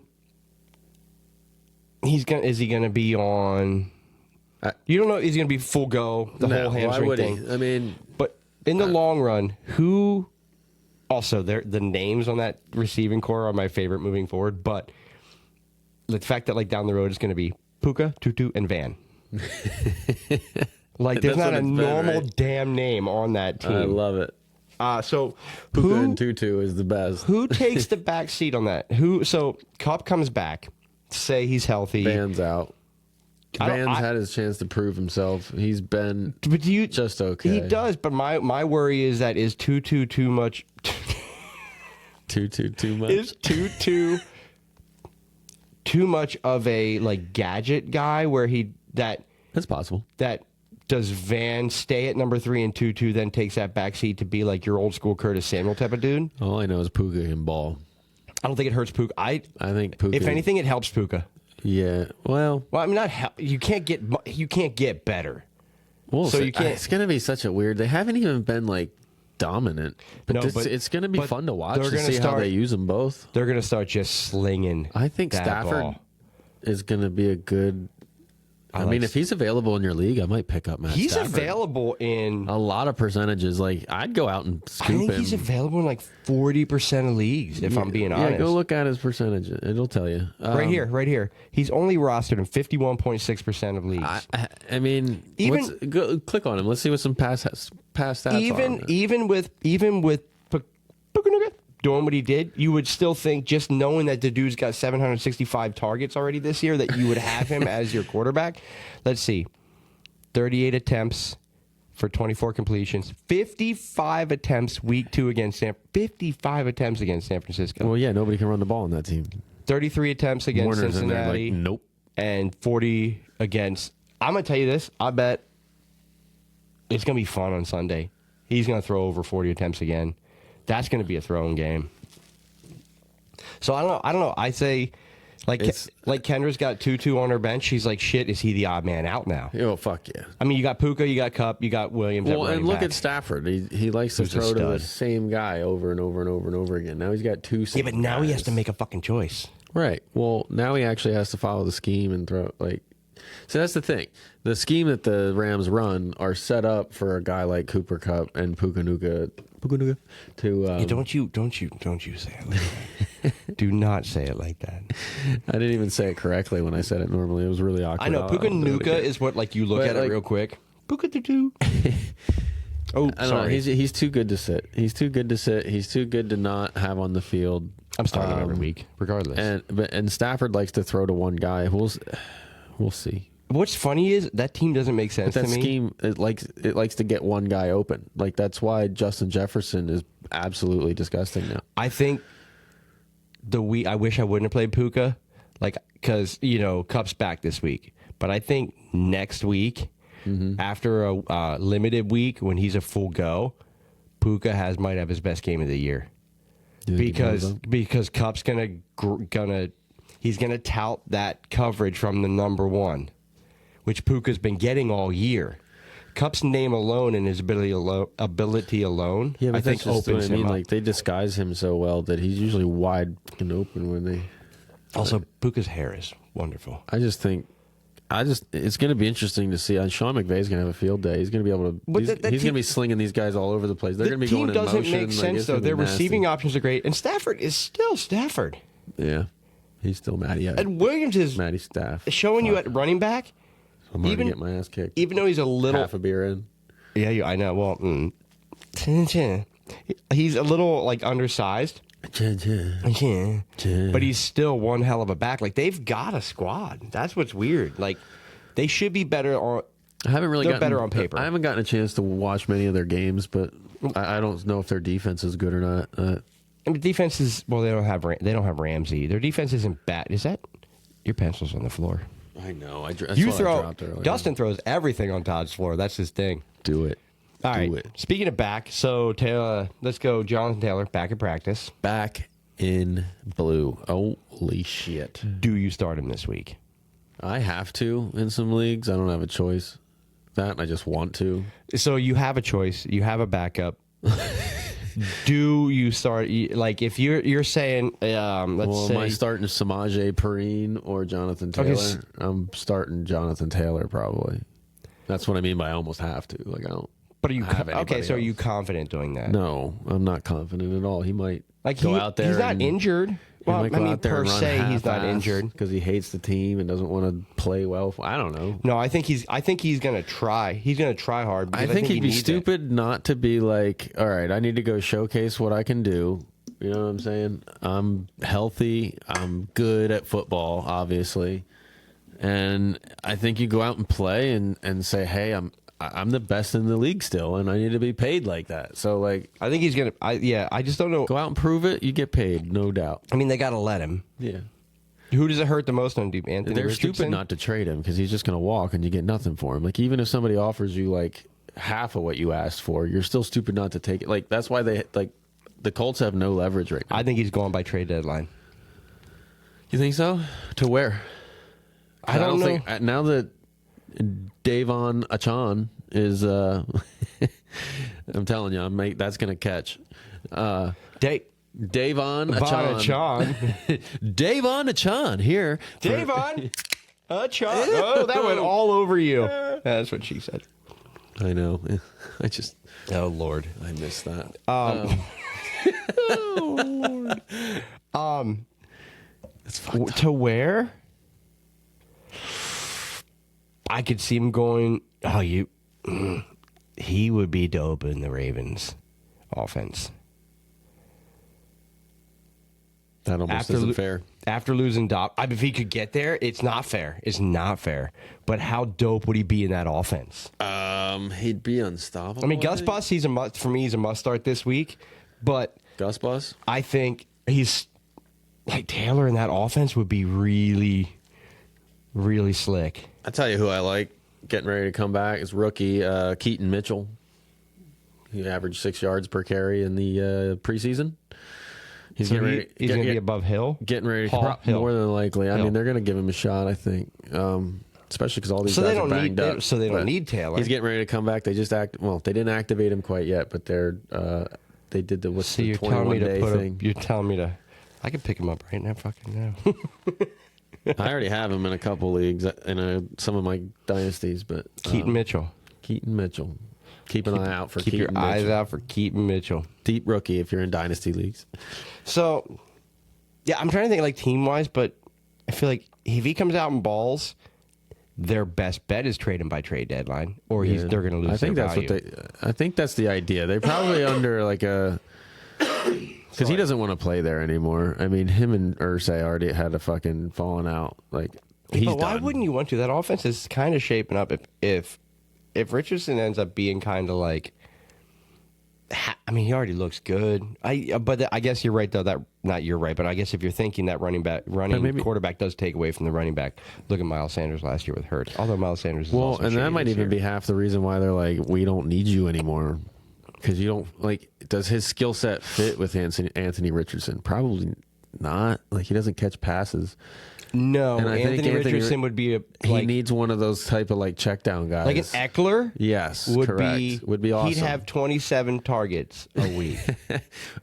Speaker 1: is he gonna be on? You don't know. Is he gonna be full go the whole hamstring thing?
Speaker 2: I mean,
Speaker 1: but in the long run, who? Also, the names on that receiving core are my favorite moving forward. But the fact that like down the road is going to be Puka, Tutu, and Van. Like, there's not a normal damn name on that team.
Speaker 2: I love it.
Speaker 1: So
Speaker 2: Puka and Tutu is the best.
Speaker 1: Who takes the back seat on that? So Cup comes back. Say he's healthy.
Speaker 2: Van's out. Van's had his chance to prove himself. He's been just okay.
Speaker 1: He does, but my worry is that is Tutu too much.
Speaker 2: Tutu too much?
Speaker 1: Is Tutu too much of a like gadget guy where
Speaker 2: that's possible.
Speaker 1: That does Van stay at number 3 and Tutu then takes that backseat to be like your old school Curtis Samuel type of dude?
Speaker 2: All I know is Puka can ball.
Speaker 1: I don't think it hurts Puka. I
Speaker 2: think Puka.
Speaker 1: If anything, it helps Puka.
Speaker 2: Yeah. Well,
Speaker 1: I mean, you can't get better.
Speaker 2: Well, so you can't. It's going to be such a weird. They haven't even been like dominant, but it's going to be fun to watch to see how they use them both.
Speaker 1: They're going to start just slinging.
Speaker 2: I think Stafford is going to be a good. I mean, if he's available in your league, I might pick up Matt Stafford.
Speaker 1: He's available in
Speaker 2: a lot of percentages. Like, I'd go out and scoop him. I think
Speaker 1: he's available in like 40% of leagues, if I'm being honest.
Speaker 2: Yeah, go look at his percentage. It'll tell you.
Speaker 1: Right here. He's only rostered in 51.6% of leagues.
Speaker 2: I mean, click on him. Let's see what some past stats are.
Speaker 1: Even with Pukanuka doing what he did, you would still think, just knowing that the dude's got 765 targets already this year, that you would have him as your quarterback. Let's see. 38 attempts for 24 completions. 55 attempts week 2 against 55 attempts against San Francisco.
Speaker 2: Well, yeah, nobody can run the ball on that team.
Speaker 1: 33 attempts against
Speaker 2: Warner's
Speaker 1: Cincinnati.
Speaker 2: In there, like, nope.
Speaker 1: And 40 against... I'm going to tell you this. I bet it's going to be fun on Sunday. He's going to throw over 40 attempts again. That's going to be a throwing game. So I don't know. I say, like Kendra's got Tutu on her bench. She's like, shit, is he the odd man out now?
Speaker 2: Oh, fuck yeah.
Speaker 1: I mean, you got Puka, you got Cup, you got Williams.
Speaker 2: Well, and look at Stafford. He likes to throw to the same guy over and over and over and over again. Now he's got 2 same
Speaker 1: but now he has to make a fucking choice.
Speaker 2: Right. Well, now he actually has to follow the scheme and throw, like... So that's the thing. The scheme that the Rams run are set up for a guy like Cooper Kupp and Pukanuka to.
Speaker 1: Don't you say it like that. Do not say it like that.
Speaker 2: I didn't even say it correctly when I said it normally. It was really awkward.
Speaker 1: I know. Pukanuka is what, like, you look at it real quick. Puka-tutu. Oh, sorry.
Speaker 2: He's too good to sit. He's too good to sit. He's too good to not have on the field.
Speaker 1: I'm starting every week, regardless.
Speaker 2: And Stafford likes to throw to one guy. We'll see.
Speaker 1: What's funny is that team doesn't make sense to me. That
Speaker 2: scheme, it likes to get one guy open. Like, that's why Justin Jefferson is absolutely disgusting now.
Speaker 1: I think I wish I wouldn't have played Puka, like, because Cup's back this week. But I think next week, after a limited week when he's a full go, Puka might have his best game of the year. Because Cup's he's gonna tout that coverage from the number 1, which Puka's been getting all year. Cup's name alone and his ability alone,
Speaker 2: yeah,
Speaker 1: I think opens him up.
Speaker 2: Like, they disguise him so well that he's usually wide and open when they.
Speaker 1: Also, Puka's hair is wonderful.
Speaker 2: I just think it's going to be interesting to see. Sean McVay's going to have a field day. He's going to be able to.
Speaker 1: But
Speaker 2: He's
Speaker 1: that
Speaker 2: going to
Speaker 1: team-
Speaker 2: be slinging these guys all over the place. They're
Speaker 1: The
Speaker 2: going to be
Speaker 1: team
Speaker 2: going in
Speaker 1: doesn't
Speaker 2: motion.
Speaker 1: make
Speaker 2: Like,
Speaker 1: sense,
Speaker 2: it's
Speaker 1: though.
Speaker 2: gonna be
Speaker 1: Their
Speaker 2: nasty.
Speaker 1: receiving options are great. And Stafford is still Stafford.
Speaker 2: Yeah, he's still Matty.
Speaker 1: And Williams is
Speaker 2: Matty staff
Speaker 1: showing you at running back.
Speaker 2: I'm going to
Speaker 1: even-
Speaker 2: get my ass kicked.
Speaker 1: Even though he's a little.
Speaker 2: Half a beer in.
Speaker 1: Yeah, I know. Well, he's a little like undersized. But he's still one hell of a back. Like, they've got a squad. That's what's weird. Like, they should be better on.
Speaker 2: I haven't really
Speaker 1: They're
Speaker 2: gotten,
Speaker 1: better on paper.
Speaker 2: I haven't gotten a chance to watch many of their games, but I don't know if their defense is good or not.
Speaker 1: And the defense is well. They don't have Ramsey. Their defense isn't bad. Is that your pencil's on the floor?
Speaker 2: I know. I dropped earlier.
Speaker 1: Dustin throws everything on Todd's floor. That's his thing.
Speaker 2: Do it.
Speaker 1: All right.
Speaker 2: Do it.
Speaker 1: Speaking of back, so Taylor, let's go. Jonathan Taylor back in practice.
Speaker 2: Back in blue. Holy shit.
Speaker 1: Do you start him this week?
Speaker 2: I have to in some leagues. I don't have a choice. That I just want to.
Speaker 1: So you have a choice. You have a backup. Do you start? Like, if you're saying, let's say,
Speaker 2: am I starting Samaje Perine or Jonathan Taylor?
Speaker 1: Okay,
Speaker 2: I'm starting Jonathan Taylor probably. That's what I mean by I almost have to. Like I don't.
Speaker 1: But are you
Speaker 2: have
Speaker 1: okay?
Speaker 2: anybody
Speaker 1: So are you
Speaker 2: else.
Speaker 1: confident doing that?
Speaker 2: No, I'm not confident at all. He might go out there.
Speaker 1: He's not injured. Well, I mean, per se, he's not injured
Speaker 2: because he hates the team and doesn't want to play well. I don't know.
Speaker 1: No, I think he's going to try. He's going to try hard.
Speaker 2: I
Speaker 1: Because
Speaker 2: think he'd
Speaker 1: he
Speaker 2: be
Speaker 1: needs it.
Speaker 2: stupid not to be like, all right, I need to go showcase what I can do. You know what I'm saying? I'm healthy. I'm good at football, obviously. And I think you go out and play and say, hey, I'm the best in the league still, and I need to be paid like that. So, like,
Speaker 1: I think he's going to. I just don't know.
Speaker 2: go out and prove it. You get paid, no doubt.
Speaker 1: I mean, they got to let him.
Speaker 2: Yeah.
Speaker 1: Who does it hurt the most on Anthony
Speaker 2: They're
Speaker 1: Richardson?
Speaker 2: stupid not to trade him because he's just going to walk and you get nothing for him. Like, even if somebody offers you, like, half of what you asked for, you're still stupid not to take it. Like, that's why the Colts have no leverage right now.
Speaker 1: I think he's going by trade deadline.
Speaker 2: You think so? To where?
Speaker 1: I don't know.
Speaker 2: Think, now that Davon Achan is, I'm telling you, that's going to catch. Davon Achan. Davon Achan here.
Speaker 1: Davon Achan. Oh, that went all over you. That's what she said.
Speaker 2: I know.
Speaker 1: Oh, Lord.
Speaker 2: I missed that. That's fucked up.
Speaker 1: To where? I could see him going. He would be dope in the Ravens offense.
Speaker 2: That almost isn't fair.
Speaker 1: After losing Dob, if he could get there, it's not fair. It's not fair. But how dope would he be in that offense?
Speaker 2: He'd be unstoppable.
Speaker 1: I mean, Gus Bus, he's a must for me. He's a must start this week. But
Speaker 2: Gus Bus?
Speaker 1: I think he's like Taylor in that offense would be really, really slick.
Speaker 2: I tell you who I like getting ready to come back is rookie Keaton Mitchell. He averaged 6 yards per carry in the preseason. He's
Speaker 1: So
Speaker 2: going
Speaker 1: to be above Hill.
Speaker 2: Getting ready
Speaker 1: Hill.
Speaker 2: more than likely. I
Speaker 1: Hill.
Speaker 2: mean, they're going to give him a shot, I think. Especially because all these
Speaker 1: So
Speaker 2: guys
Speaker 1: they
Speaker 2: are
Speaker 1: don't
Speaker 2: banged
Speaker 1: need.
Speaker 2: up.
Speaker 1: So they don't
Speaker 2: But
Speaker 1: need Taylor.
Speaker 2: He's getting ready to come back. They just they didn't activate him quite yet, but they did the
Speaker 1: So you're
Speaker 2: 21
Speaker 1: telling me to
Speaker 2: day
Speaker 1: put
Speaker 2: thing.
Speaker 1: You're telling me to. I can pick him up right now. Fucking now.
Speaker 2: I already have him in a couple leagues in some of my dynasties, but
Speaker 1: Keaton Mitchell.
Speaker 2: Keaton Mitchell. Keep an eye out for
Speaker 1: Keep
Speaker 2: Keaton
Speaker 1: your eyes
Speaker 2: Mitchell.
Speaker 1: out for Keaton Mitchell.
Speaker 2: Deep rookie if you're in dynasty leagues.
Speaker 1: So, yeah, I'm trying to think like team wise, but I feel like if he comes out and balls, their best bet is trade him by trade deadline, or
Speaker 2: Yeah.
Speaker 1: they're going to lose.
Speaker 2: I think
Speaker 1: their
Speaker 2: that's
Speaker 1: value.
Speaker 2: I think that's the idea. They probably under like a because he doesn't want to play there anymore. I mean, him and Irsay already had a fucking falling out. Like he's
Speaker 1: But why
Speaker 2: done.
Speaker 1: wouldn't you want to? That offense is kind of shaping up. If Richardson ends up being kind of like, I mean, he already looks good. But I guess you're right though. That not you're right, but I guess if you're thinking that running quarterback does take away from the running back. Look at Miles Sanders last year with Hurts. Although Miles Sanders is also
Speaker 2: and that
Speaker 1: shitty
Speaker 2: might
Speaker 1: this
Speaker 2: even
Speaker 1: year.
Speaker 2: be half the reason why they're like, we don't need you anymore. Because you don't like, does his skill set fit with Anthony Richardson? Probably not. Like he doesn't catch passes.
Speaker 1: No,
Speaker 2: And I think
Speaker 1: Anthony Richardson would be
Speaker 2: He needs one of those type of like check down guys.
Speaker 1: like an Eckler.
Speaker 2: Yes,
Speaker 1: would
Speaker 2: correct. Would be awesome.
Speaker 1: He'd have 27 targets a week.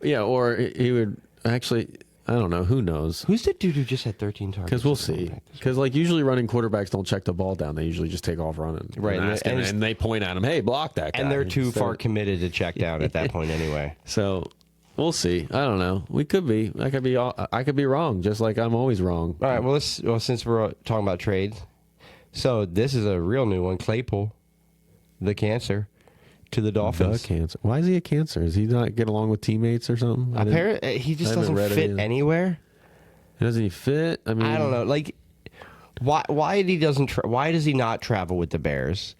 Speaker 2: Yeah, or he would actually. I don't know. Who knows?
Speaker 1: Who's the dude who just had 13 targets?
Speaker 2: Because we'll see. Because like usually running quarterbacks don't check the ball down. They usually just take off running.
Speaker 1: Right.
Speaker 2: And they point at him, hey, block that guy.
Speaker 1: And they're too far committed to check down at that point anyway.
Speaker 2: So we'll see. I don't know. We could be. I could be wrong, just like I'm always wrong.
Speaker 1: All right. Well, since we're talking about trades, so this is a real new one. Claypool, the cancer, to the Dolphins.
Speaker 2: The cancer. Why is he a cancer? Is he not get along with teammates or something?
Speaker 1: Apparently, he just doesn't fit anywhere.
Speaker 2: Doesn't he fit? I mean,
Speaker 1: I don't know. Like, why does he not travel with the Bears?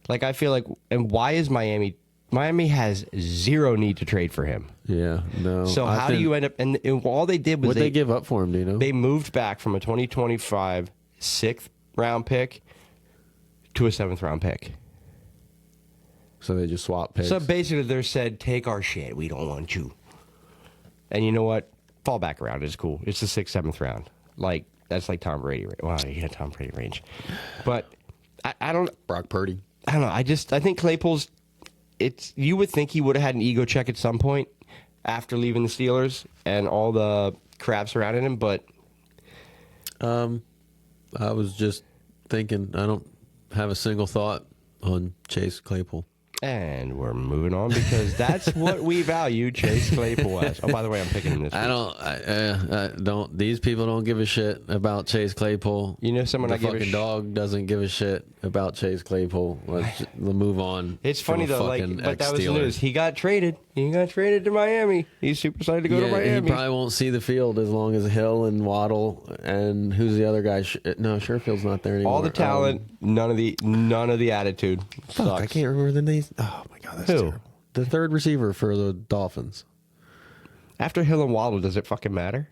Speaker 1: Like, I feel like, and why is Miami? Miami has zero need to trade for him.
Speaker 2: Yeah, no.
Speaker 1: So how do you end up? And all they did was
Speaker 2: what they give up for him? Do you know?
Speaker 1: They moved back from a 2025 6th round pick to a 7th round pick.
Speaker 2: So they just swap picks.
Speaker 1: So basically, they said, "Take our shit. We don't want you." And you know what? Fall back around is cool. It's the 6th, 7th round. Like that's like Tom Brady. Wow, he had Tom Brady range. But I don't.
Speaker 2: Brock Purdy.
Speaker 1: I don't know. I think Claypool's. You would think he would have had an ego check at some point after leaving the Steelers and all the crap surrounding him, but
Speaker 2: I was just thinking I don't have a single thought on Chase Claypool.
Speaker 1: And we're moving on because that's what we value Chase Claypool as. Oh, by the way, I'm picking him this week.
Speaker 2: I don't. These people don't give a shit about Chase Claypool.
Speaker 1: You know, someone
Speaker 2: the
Speaker 1: I give
Speaker 2: fucking dog doesn't give a shit about Chase Claypool. Let's move on.
Speaker 1: It's funny though, but that was the news. He got traded. He got traded to Miami. He's super excited to go to Miami.
Speaker 2: He probably won't see the field as long as Hill and Waddle and who's the other guy? No, Sherfield's not there anymore.
Speaker 1: All the talent, none of the attitude.
Speaker 2: Fuck, I can't remember the names. Oh my god, that's terrible. The third receiver for the Dolphins.
Speaker 1: After Hill and Waddle, does it fucking matter?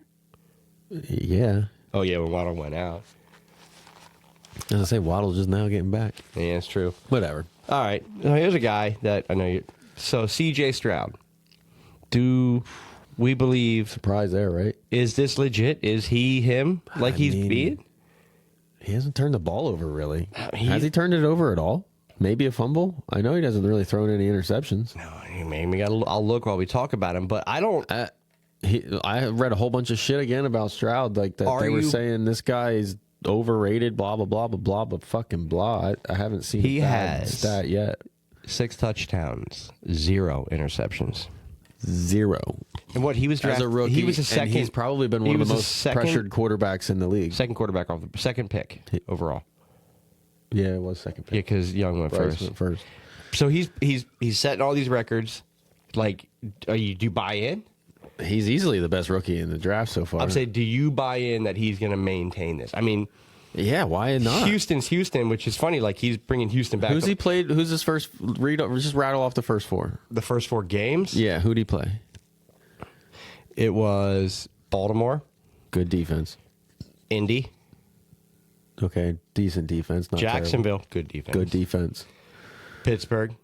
Speaker 2: Yeah.
Speaker 1: Oh yeah, when Waddle went out.
Speaker 2: I was gonna say Waddle's just now getting back.
Speaker 1: Yeah, it's true.
Speaker 2: Whatever.
Speaker 1: All right. Now, here's a guy that I know you. So, C.J. Stroud. Do we believe?
Speaker 2: Surprise there, right?
Speaker 1: Is this legit? Is he him? Like he's being?
Speaker 2: He hasn't turned the ball over, really. Has he turned it over at all? Maybe a fumble? I know he doesn't really throw any interceptions.
Speaker 1: No, maybe I'll look while we talk about him, but I don't.
Speaker 2: I read a whole bunch of shit again about Stroud, like that they were saying this guy is overrated, blah, blah, blah, blah, blah, but fucking blah. I haven't seen
Speaker 1: a bad
Speaker 2: stat yet.
Speaker 1: 6 touchdowns, 0 interceptions.
Speaker 2: 0.
Speaker 1: And what he was drafted
Speaker 2: as a rookie,
Speaker 1: he was a second.
Speaker 2: And he's probably been one of the most pressured quarterbacks in the league.
Speaker 1: Second quarterback off the second pick overall.
Speaker 2: Yeah, it was second pick.
Speaker 1: Yeah, because Young went first. So he's setting all these records. Like, do you buy in?
Speaker 2: He's easily the best rookie in the draft so far.
Speaker 1: I'm saying, do you buy in that he's going to maintain this? I mean,
Speaker 2: yeah, why not?
Speaker 1: Houston's Houston, which is funny. Like he's bringing Houston back.
Speaker 2: Who's he played? Who's his first? Just rattle off the first 4.
Speaker 1: The first 4 games.
Speaker 2: Yeah, who'd he play?
Speaker 1: It was Baltimore.
Speaker 2: Good defense.
Speaker 1: Indy.
Speaker 2: Okay, decent defense. Not
Speaker 1: Jacksonville.
Speaker 2: Terrible.
Speaker 1: Good defense.
Speaker 2: Good defense.
Speaker 1: Pittsburgh.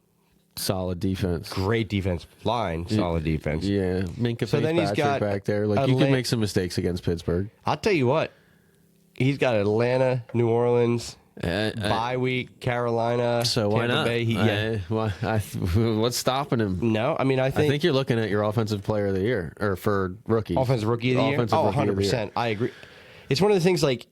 Speaker 2: Solid defense.
Speaker 1: Great defensive line. Solid defense.
Speaker 2: Yeah, Minka
Speaker 1: so then he's got
Speaker 2: back there. Like you can make some mistakes against Pittsburgh.
Speaker 1: I'll tell you what. He's got Atlanta, New Orleans, bye week, Carolina,
Speaker 2: so
Speaker 1: Tampa
Speaker 2: why not?
Speaker 1: Bay.
Speaker 2: What's stopping him?
Speaker 1: No, I mean I think
Speaker 2: you're looking at your offensive player of the year or for rookies.
Speaker 1: Offensive rookie of the year. 100%. I agree. It's one of the things like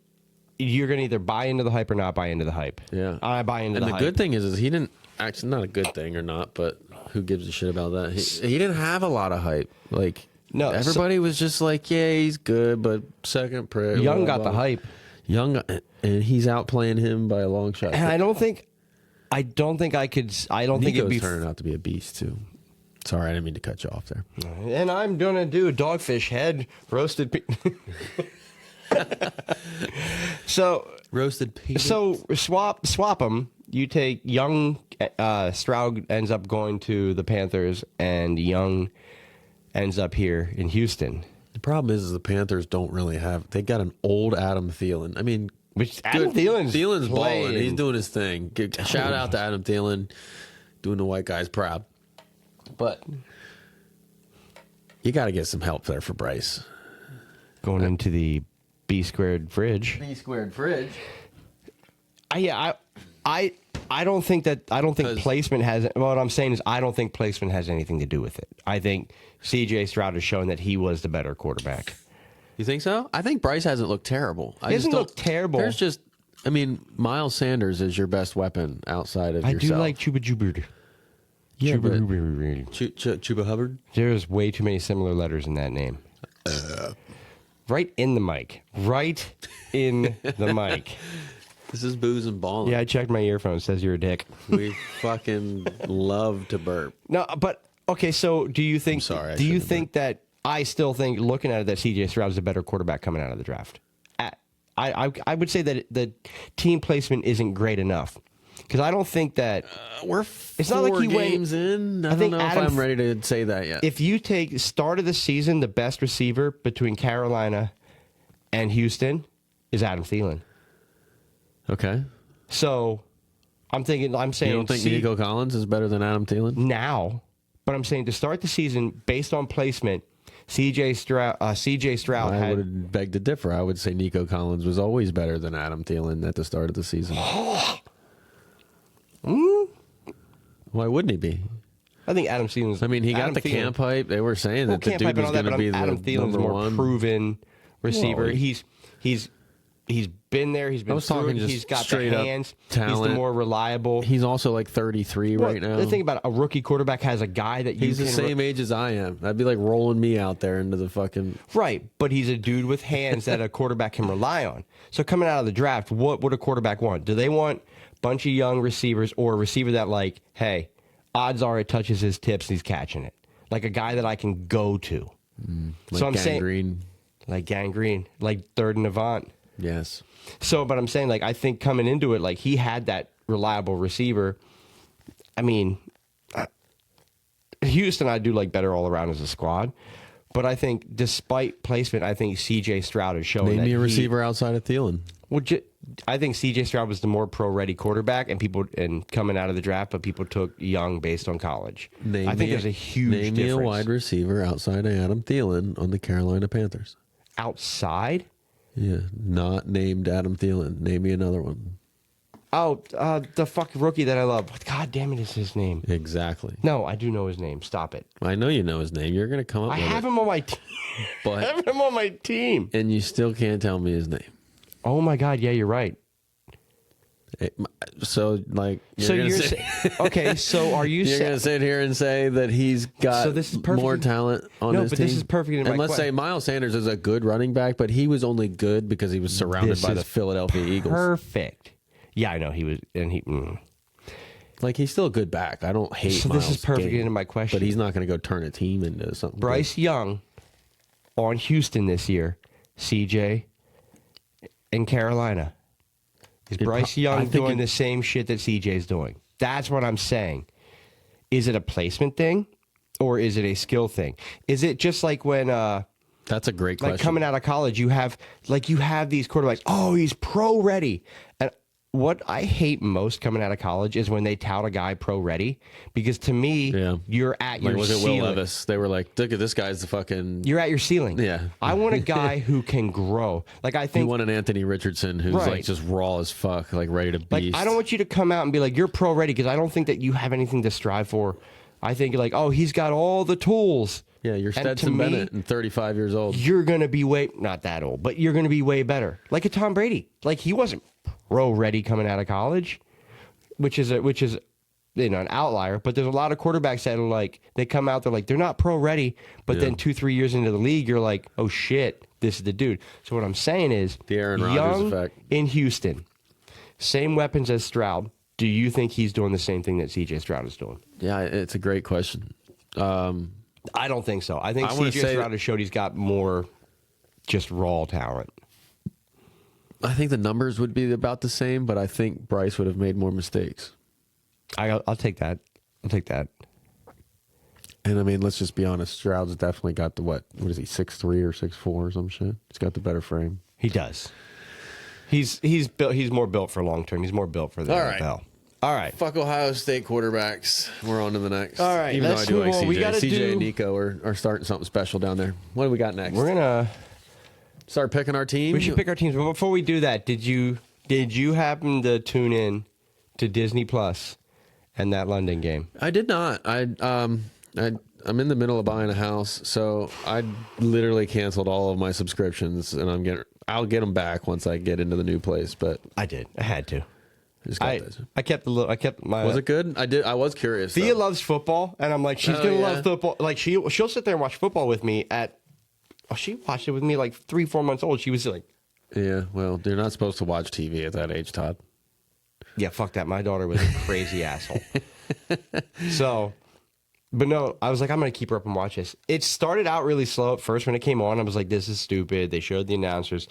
Speaker 1: you're going to either buy into the hype or not buy into the hype.
Speaker 2: Yeah,
Speaker 1: I buy into the hype.
Speaker 2: And the good thing is he didn't actually, not a good thing or not, but who gives a shit about that? He didn't have a lot of hype. Like
Speaker 1: no,
Speaker 2: everybody was just like, yeah, he's good, but second prick.
Speaker 1: Young got the hype.
Speaker 2: Young, and he's outplaying him by a long shot.
Speaker 1: And I don't think I could. I don't think it'd be
Speaker 2: turning out to be a beast too. Sorry, I didn't mean to cut you off there.
Speaker 1: And I'm gonna do a Dogfish Head roasted. So
Speaker 2: roasted peanuts.
Speaker 1: So swap them. You take Young. Stroud ends up going to the Panthers, and Young ends up here in Houston.
Speaker 2: The problem is the Panthers don't really have. They got an old Adam Thielen. I mean,
Speaker 1: Thielen's
Speaker 2: balling. He's doing his thing. Shout out to Adam Thielen, doing the white guys proud. But you got to get some help there for Bryce.
Speaker 1: Going into the B squared fridge. I don't think placement has. What I'm saying is, I don't think placement has anything to do with it. I think C.J. Stroud has shown that he was the better quarterback.
Speaker 2: You think so? I think Bryce hasn't looked terrible.
Speaker 1: He hasn't looked terrible.
Speaker 2: There's just, I mean, Miles Sanders is your best weapon outside of
Speaker 1: I
Speaker 2: yourself.
Speaker 1: do like Chuba Hubbard.
Speaker 2: Yeah, but
Speaker 1: Chuba
Speaker 2: Hubbard?
Speaker 1: There's way too many similar letters in that name. Right in the mic. Right in the mic.
Speaker 2: This is booze and balling.
Speaker 1: Yeah, I checked my earphones. It says you're a dick.
Speaker 2: We fucking love to burp.
Speaker 1: No, but okay. So, do you think?
Speaker 2: I'm sorry.
Speaker 1: Do you think that? I still think, looking at it, that C.J. Stroud is a better quarterback coming out of the draft. I would say that the team placement isn't great enough because I don't think that
Speaker 2: it's not like he games in. I don't know if I'm ready to say that yet.
Speaker 1: If you take start of the season, the best receiver between Carolina and Houston is Adam Thielen.
Speaker 2: Okay.
Speaker 1: So I'm saying.
Speaker 2: You don't think Nico Collins is better than Adam Thielen
Speaker 1: now? But I'm saying to start the season based on placement, C.J. Stroud.
Speaker 2: I would beg to differ. I would say Nico Collins was always better than Adam Thielen at the start of the season. Why wouldn't he be?
Speaker 1: I think Adam Thielen's.
Speaker 2: I mean, he got the camp hype. They were saying that the dude was going to be the
Speaker 1: Adam Thielen's
Speaker 2: number
Speaker 1: more
Speaker 2: one
Speaker 1: proven receiver.
Speaker 2: Whoa.
Speaker 1: He's been there. He's been through it. He's got the hands.
Speaker 2: Talent.
Speaker 1: He's the more reliable.
Speaker 2: He's also like 33 right now.
Speaker 1: The thing about a rookie quarterback has a guy that
Speaker 2: he's the same age as I am. That'd be like rolling me out there into the fucking
Speaker 1: right. But he's a dude with hands that a quarterback can rely on. So coming out of the draft, what would a quarterback want? Do they want a bunch of young receivers or a receiver that like, hey, odds are it touches his tips and he's catching it, like a guy that I can go to.
Speaker 2: Like
Speaker 1: so I'm
Speaker 2: Gangrene.
Speaker 1: Like Gangrene, like Third and Avant.
Speaker 2: Yes.
Speaker 1: So, but I'm saying, like, I think coming into it, like, he had that reliable receiver. I mean, Houston, I do like better all around as a squad. But I think, despite placement, I think C.J. Stroud is showing.
Speaker 2: Name me a receiver outside of Thielen.
Speaker 1: Well, I think C.J. Stroud was the more pro-ready quarterback, and coming out of the draft, but people took Young based on college. I think there's a huge difference.
Speaker 2: Name me a wide receiver outside of Adam Thielen on the Carolina Panthers.
Speaker 1: Outside?
Speaker 2: Yeah, not named Adam Thielen. Name me another one.
Speaker 1: Oh, the fucking rookie that I love. What God damn it is his name?
Speaker 2: Exactly.
Speaker 1: No, I do know his name. Stop it.
Speaker 2: I know you know his name. You're going to come up with it.
Speaker 1: I have him on my team. I have him on my team.
Speaker 2: And you still can't tell me his name.
Speaker 1: Oh, my God. Yeah, you're right.
Speaker 2: So, like...
Speaker 1: okay, so are you...
Speaker 2: You're going to sit here and say that he's got more talent on his team?
Speaker 1: No, but this is perfect.
Speaker 2: And let's say Miles Sanders is a good running back, but he was only good because he was surrounded by the Philadelphia Eagles.
Speaker 1: Perfect. Yeah, I know he was...
Speaker 2: Like, he's still a good back. I don't hate Miles.
Speaker 1: So this is perfect into my question.
Speaker 2: But he's not going to go turn a team into something.
Speaker 1: Bryce Young on Houston this year, CJ in Carolina. Is Bryce Young doing the same shit that CJ's doing? That's what I'm saying. Is it a placement thing or is it a skill thing? Is it just like when
Speaker 2: that's a great question.
Speaker 1: Like coming out of college, you have these quarterbacks, oh, he's pro ready. And what I hate most coming out of college is when they tout a guy pro ready, because to me, you're at your
Speaker 2: look
Speaker 1: ceiling.
Speaker 2: At Will Levis. They were like, look at this guy's the fucking...
Speaker 1: You're at your ceiling.
Speaker 2: Yeah.
Speaker 1: I want a guy who can grow. Like, I think...
Speaker 2: You want an Anthony Richardson who's like just raw as fuck, like ready to beast.
Speaker 1: Like, I don't want you to come out and be like, you're pro ready, because I don't think that you have anything to strive for. I think like, oh, he's got all the tools.
Speaker 2: Yeah, you're Stetson Bennett and 35 years old.
Speaker 1: You're going to be not that old, but you're going to be way better. Like a Tom Brady. Like, he wasn't pro ready coming out of college, which is an outlier. But there's a lot of quarterbacks that are like, they come out, they're like, they're not pro ready, but then 2-3 years into the league, you're like, oh shit, this is the dude. So what I'm saying is,
Speaker 2: the Aaron Rodgers
Speaker 1: Young
Speaker 2: effect
Speaker 1: in Houston, same weapons as Stroud. Do you think he's doing the same thing that C.J. Stroud is doing?
Speaker 2: Yeah, it's a great question.
Speaker 1: I don't think so. I think C.J. Stroud has showed he's got more just raw talent.
Speaker 2: I think the numbers would be about the same, but I think Bryce would have made more mistakes.
Speaker 1: I'll take that. I'll take that.
Speaker 2: And I mean, let's just be honest. Stroud's definitely got the what is he, 6'3" or 6'4" or some shit? He's got the better frame.
Speaker 1: He does. He's built. He's more built for long term. He's more built for the NFL. All right.
Speaker 2: Fuck Ohio State quarterbacks. We're on to the next.
Speaker 1: All right.
Speaker 2: Even though I do like CJ. CJ and
Speaker 1: Nico
Speaker 2: Nico are starting something special down there. What do we got next?
Speaker 1: We're gonna
Speaker 2: start picking our team.
Speaker 1: We should pick our teams. But before we do that, did you happen to tune in to Disney Plus and that London game?
Speaker 2: I did not. I'm in the middle of buying a house, so I literally canceled all of my subscriptions, and I'll get them back once I get into the new place. But
Speaker 1: I did. I had to.
Speaker 2: I
Speaker 1: kept my.
Speaker 2: Was it good? I was curious.
Speaker 1: Thea loves football, and I'm like, she's gonna love football. Like she'll sit there and watch football with me she watched it with me like 3-4 months old. She was like,
Speaker 2: yeah. Well, you're not supposed to watch TV at that age, Todd.
Speaker 1: Yeah, fuck that. My daughter was a crazy asshole. So, but no, I was like, I'm going to keep her up and watch this. It started out really slow at first. When it came on, I was like, this is stupid. They showed the announcers.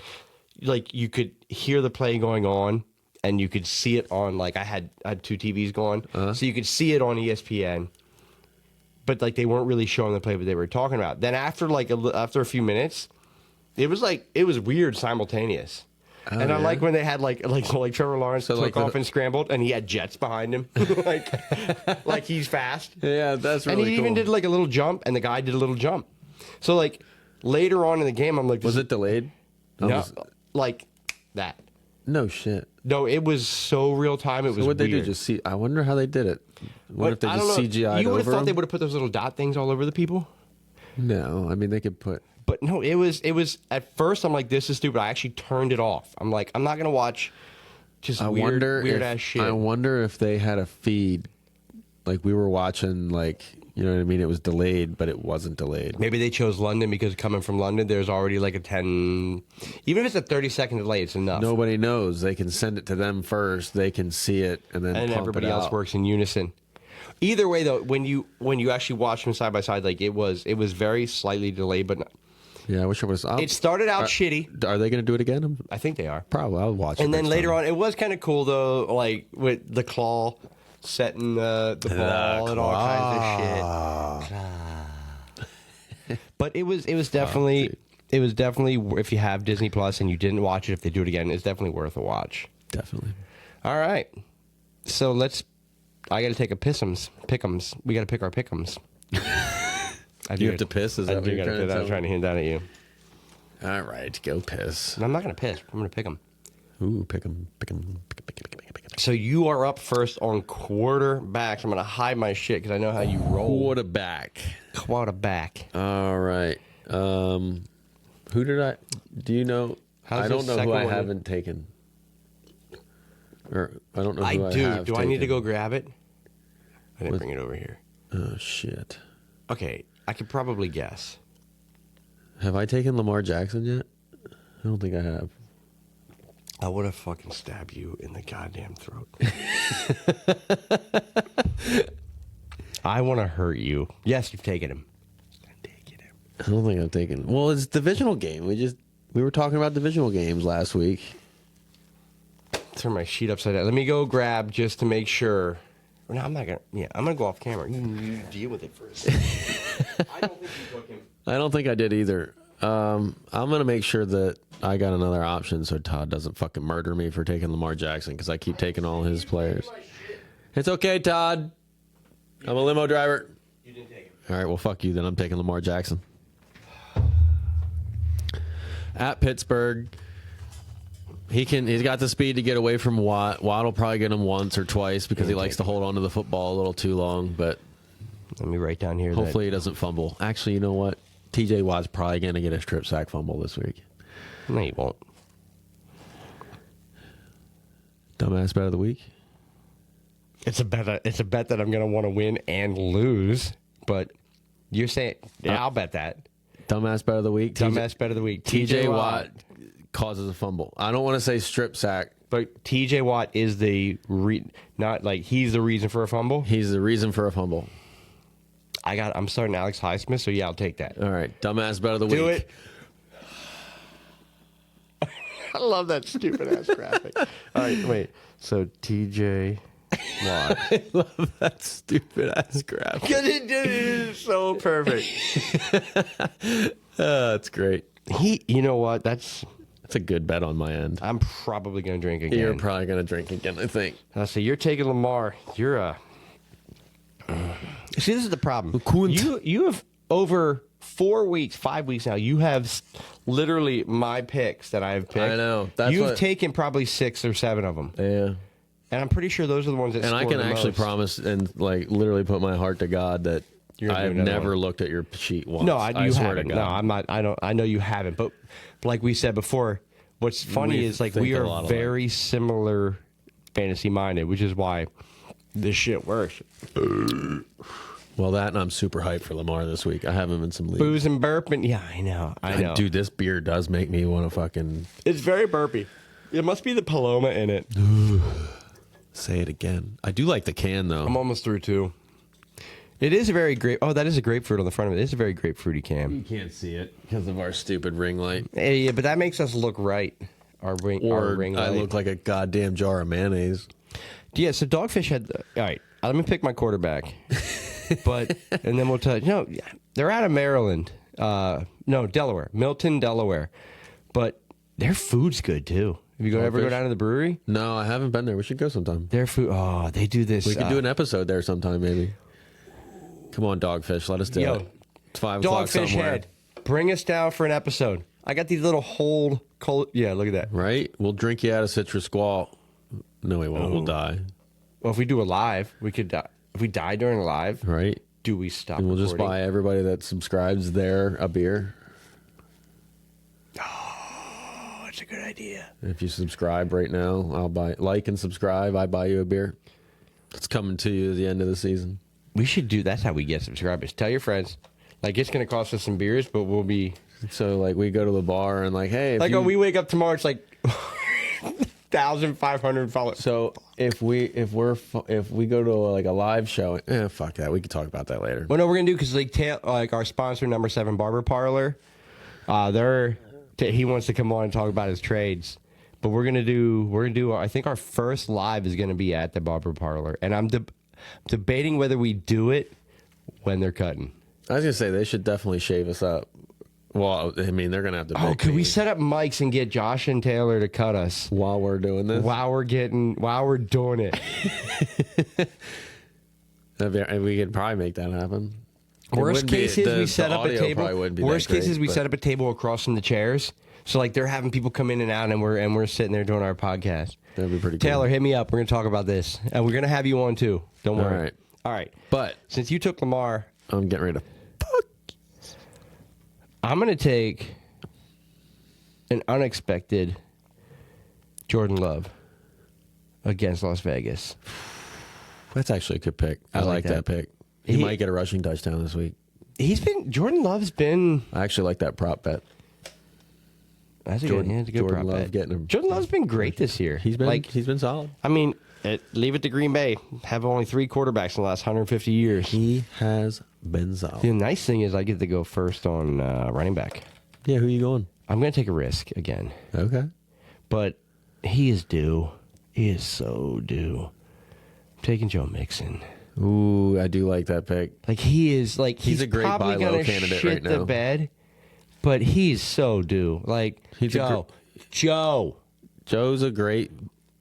Speaker 1: Like, you could hear the play going on, and you could see it on, like, I had 2 TVs going. So you could see it on ESPN. But, like, they weren't really showing the play that they were talking about. Then after, like, after a few minutes, it was weird simultaneous. Oh, and I like when they had like Trevor Lawrence took off and scrambled, and he had jets behind him, like he's fast.
Speaker 2: Yeah, that's really cool.
Speaker 1: And he even did like a little jump, and the guy did a little jump. So like later on in the game, I'm like,
Speaker 2: was it delayed?
Speaker 1: No, like that.
Speaker 2: No shit.
Speaker 1: No, it was so real time. It was.
Speaker 2: What
Speaker 1: weird.
Speaker 2: they do? Just see. I wonder how they did it. What if they just CGI'd
Speaker 1: You would have
Speaker 2: over
Speaker 1: thought they
Speaker 2: them?
Speaker 1: would have put those little dot things all over the people.
Speaker 2: No, I mean they could put.
Speaker 1: But no, it was at first I'm like, this is stupid. I actually turned it off. I'm like, I'm not gonna watch just weird ass shit.
Speaker 2: I wonder if they had a feed, like we were watching, like, you know what I mean? It was delayed, but it wasn't delayed.
Speaker 1: Maybe they chose London because coming from London, there's already like a 10, even if it's a 30-second delay, it's enough.
Speaker 2: Nobody knows. They can send it to them first. They can see it, and then pump
Speaker 1: everybody
Speaker 2: it
Speaker 1: else
Speaker 2: out.
Speaker 1: works in unison. Either way, though, when you actually watch them side by side, like it was very slightly delayed, but.
Speaker 2: Yeah, I wish it was.
Speaker 1: It started out shitty.
Speaker 2: Are they going to do it again?
Speaker 1: I think they are.
Speaker 2: Probably. I'll watch it.
Speaker 1: And then
Speaker 2: next
Speaker 1: later
Speaker 2: time.
Speaker 1: on, it was kind of cool though, like with the claw setting the ball and all kinds of shit. But it was definitely if you have Disney Plus and you didn't watch it, if they do it again, it's definitely worth a watch.
Speaker 2: Definitely.
Speaker 1: All right, so I got to take a pick'ems. We got to pick our pick'ems.
Speaker 2: You have to piss? Is that what you're trying to tell me?
Speaker 1: I'm trying to hint that at you.
Speaker 2: All right, go piss.
Speaker 1: No, I'm not going to piss. I'm going to pick them.
Speaker 2: Ooh, pick them.
Speaker 1: So you are up first on quarterbacks. I'm going to hide my shit because I know how you roll.
Speaker 2: Quarterback.
Speaker 1: All
Speaker 2: right. Who did I? Do you know? I don't know who I haven't taken. Or I don't know who I have taken.
Speaker 1: Do I need to go grab it? I didn't bring it over here.
Speaker 2: Oh, shit.
Speaker 1: Okay, I could probably guess.
Speaker 2: Have I taken Lamar Jackson yet? I don't think I have.
Speaker 1: I would have fucking stabbed you in the goddamn throat. I want to hurt you. Yes, you've taken him. I'm taking him.
Speaker 2: I don't think I've taken. Well, it's a divisional game. We were talking about divisional games last week.
Speaker 1: Turn my sheet upside down. Let me go grab just to make sure. No, I'm not gonna. Yeah, I'm gonna go off camera. You deal with it first. I don't think you took him.
Speaker 2: I don't think I did either. I'm gonna make sure that I got another option so Todd doesn't fucking murder me for taking Lamar Jackson because I keep taking all his players. It's okay, Todd. I'm a limo driver.
Speaker 1: You didn't take him.
Speaker 2: All right, well, fuck you. Then I'm taking Lamar Jackson. At Pittsburgh. He's got the speed to get away from Watt. Watt will probably get him once or twice because he likes to hold on to the football a little too long. But
Speaker 1: let me write down here.
Speaker 2: Hopefully he doesn't fumble. Actually, you know what? TJ Watt's probably going to get a strip sack fumble this week.
Speaker 1: No, he won't.
Speaker 2: Dumbass bet of the week.
Speaker 1: It's a bet that I'm going to want to win and lose. But you're saying, I'll bet that.
Speaker 2: Dumbass bet of the week.
Speaker 1: Dumbass bet of the week.
Speaker 2: TJ Watt causes a fumble. I don't want to say strip sack,
Speaker 1: but TJ Watt is not like he's the reason for a fumble.
Speaker 2: He's the reason for a fumble.
Speaker 1: I'm starting Alex Highsmith, so yeah, I'll take that.
Speaker 2: All right, dumbass bet of the week.
Speaker 1: Do it. I love that stupid ass graphic. All right, wait. So TJ Watt.
Speaker 2: I love that stupid ass graphic.
Speaker 1: Because it is so perfect.
Speaker 2: That's great.
Speaker 1: You know what? That's
Speaker 2: a good bet on my end.
Speaker 1: I'm probably going to drink again.
Speaker 2: You're probably going to drink again, I think.
Speaker 1: So you're taking Lamar. You're a. See, this is the problem. You have over 4 weeks, 5 weeks now. You have literally my picks that I have picked.
Speaker 2: I know.
Speaker 1: You've taken probably 6 or 7 of them.
Speaker 2: Yeah.
Speaker 1: And I'm pretty sure those are the ones that.
Speaker 2: And I can actually promise and like literally put my heart to God that
Speaker 1: You're gonna do
Speaker 2: I've
Speaker 1: another
Speaker 2: never
Speaker 1: one.
Speaker 2: looked at your sheet once.
Speaker 1: No, you
Speaker 2: swear
Speaker 1: haven't.
Speaker 2: to
Speaker 1: No,
Speaker 2: God.
Speaker 1: I'm not. I don't. I know you haven't. But like we said before, what's funny
Speaker 2: We
Speaker 1: is like
Speaker 2: think
Speaker 1: we
Speaker 2: a
Speaker 1: are
Speaker 2: lot alike.
Speaker 1: very similar fantasy minded, which is why this shit works.
Speaker 2: Well, that and I'm super hyped for Lamar this week. I have him in some leagues.
Speaker 1: Booze and burping. Yeah, I know. I know.
Speaker 2: Dude, this beer does make me want to fucking
Speaker 1: It's very burpy. It must be the Paloma in it.
Speaker 2: say it again. I do like the can, though.
Speaker 1: I'm almost through too. It is a very grape. Oh, that is a grapefruit on the front of it. It's a very grapefruity can.
Speaker 2: You can't see it because of our stupid ring light.
Speaker 1: Yeah, but that makes us look right. Our ring
Speaker 2: Or
Speaker 1: light.
Speaker 2: I look like a goddamn jar of mayonnaise.
Speaker 1: Yeah, so Dogfish Head. All right, let me pick my quarterback. But and then we'll tell you. No, they're out of Maryland. No, Delaware, Milton, Delaware. But their food's good too. Have you ever go
Speaker 2: Dogfish?
Speaker 1: down to the brewery?
Speaker 2: No, I haven't been there. We should go sometime.
Speaker 1: Their food. Oh, they do this.
Speaker 2: We could do an episode there sometime, maybe. Come on, Dogfish. Let us do it. It's 5 o'clock
Speaker 1: Dogfish
Speaker 2: somewhere.
Speaker 1: Head. Bring us down for an episode. I got these little cold. Yeah, look at that.
Speaker 2: Right? We'll drink you out of Citrus Squall. No, we won't. We'll die.
Speaker 1: Well, if we do a live, we could die. If we die during a live,
Speaker 2: Right?
Speaker 1: do we stop?
Speaker 2: And we'll just
Speaker 1: recording?
Speaker 2: buy everybody that subscribes there a beer.
Speaker 1: Oh, that's a good idea.
Speaker 2: If you subscribe right now, I'll buy and subscribe. I buy you a beer. It's coming to you at the end of the season.
Speaker 1: We should do. That's how we get subscribers. Tell your friends. Like it's going to cost us some beers, but we'll be
Speaker 2: So like we go to the bar and like, hey, if
Speaker 1: like,
Speaker 2: you,
Speaker 1: oh, we wake up tomorrow. It's like 1,500 followers.
Speaker 2: So if we go to like a live show, fuck that. We can talk about that later.
Speaker 1: Well, no, we're gonna do because like our sponsor, Number 7 Barber Parlor, he wants to come on and talk about his trades. But we're gonna do. I think our first live is gonna be at the barber parlor, and I'm debating whether we do it when they're cutting.
Speaker 2: I was gonna say they should definitely shave us up. Well, I mean they're gonna have to.
Speaker 1: Oh,
Speaker 2: make
Speaker 1: could we
Speaker 2: me
Speaker 1: set up mics and get Josh and Taylor to cut us
Speaker 2: while we're doing this?
Speaker 1: while we're doing it?
Speaker 2: And we could probably make that happen. It
Speaker 1: Worst
Speaker 2: wouldn't be-
Speaker 1: case is
Speaker 2: the-
Speaker 1: we set
Speaker 2: the
Speaker 1: up a
Speaker 2: audio
Speaker 1: table.
Speaker 2: probably wouldn't be that
Speaker 1: Worst case
Speaker 2: great,
Speaker 1: is we
Speaker 2: but-
Speaker 1: set up a table across from the chairs. So like they're having people come in and out, and we're sitting there doing our podcast.
Speaker 2: That'd be pretty cool.
Speaker 1: Taylor, hit me up. We're gonna talk about this, and we're gonna have you on too. Don't worry.
Speaker 2: right.
Speaker 1: All right.
Speaker 2: But
Speaker 1: Since you took Lamar,
Speaker 2: I'm getting ready to.
Speaker 1: I'm gonna take an unexpected Jordan Love against Las Vegas.
Speaker 2: That's actually a good pick. I
Speaker 1: like
Speaker 2: like that
Speaker 1: that.
Speaker 2: pick. He
Speaker 1: He-
Speaker 2: might get a rushing touchdown this week.
Speaker 1: Jordan Love's been.
Speaker 2: I actually like that prop bet.
Speaker 1: That's a
Speaker 2: Jordan-
Speaker 1: good, yeah, it's a good
Speaker 2: Jordan
Speaker 1: prop
Speaker 2: Love
Speaker 1: bet.
Speaker 2: getting him.
Speaker 1: Jordan Love's been great this year.
Speaker 2: He's been solid.
Speaker 1: I mean, leave it to Green Bay. Have only 3 quarterbacks in the last 150 years.
Speaker 2: He has been solid.
Speaker 1: The nice thing is I get to go first on running back.
Speaker 2: Yeah, who you going?
Speaker 1: I'm going to take a risk again,
Speaker 2: Okay.
Speaker 1: but he is due. He is so due. I'm taking Joe Mixon.
Speaker 2: Ooh, I do like that pick.
Speaker 1: Like he is like
Speaker 2: He's a great
Speaker 1: probably
Speaker 2: buy low
Speaker 1: gonna
Speaker 2: candidate
Speaker 1: shit
Speaker 2: right
Speaker 1: the
Speaker 2: now.
Speaker 1: bed, but he's so due. Like
Speaker 2: He's a
Speaker 1: Joe.
Speaker 2: Joe's a great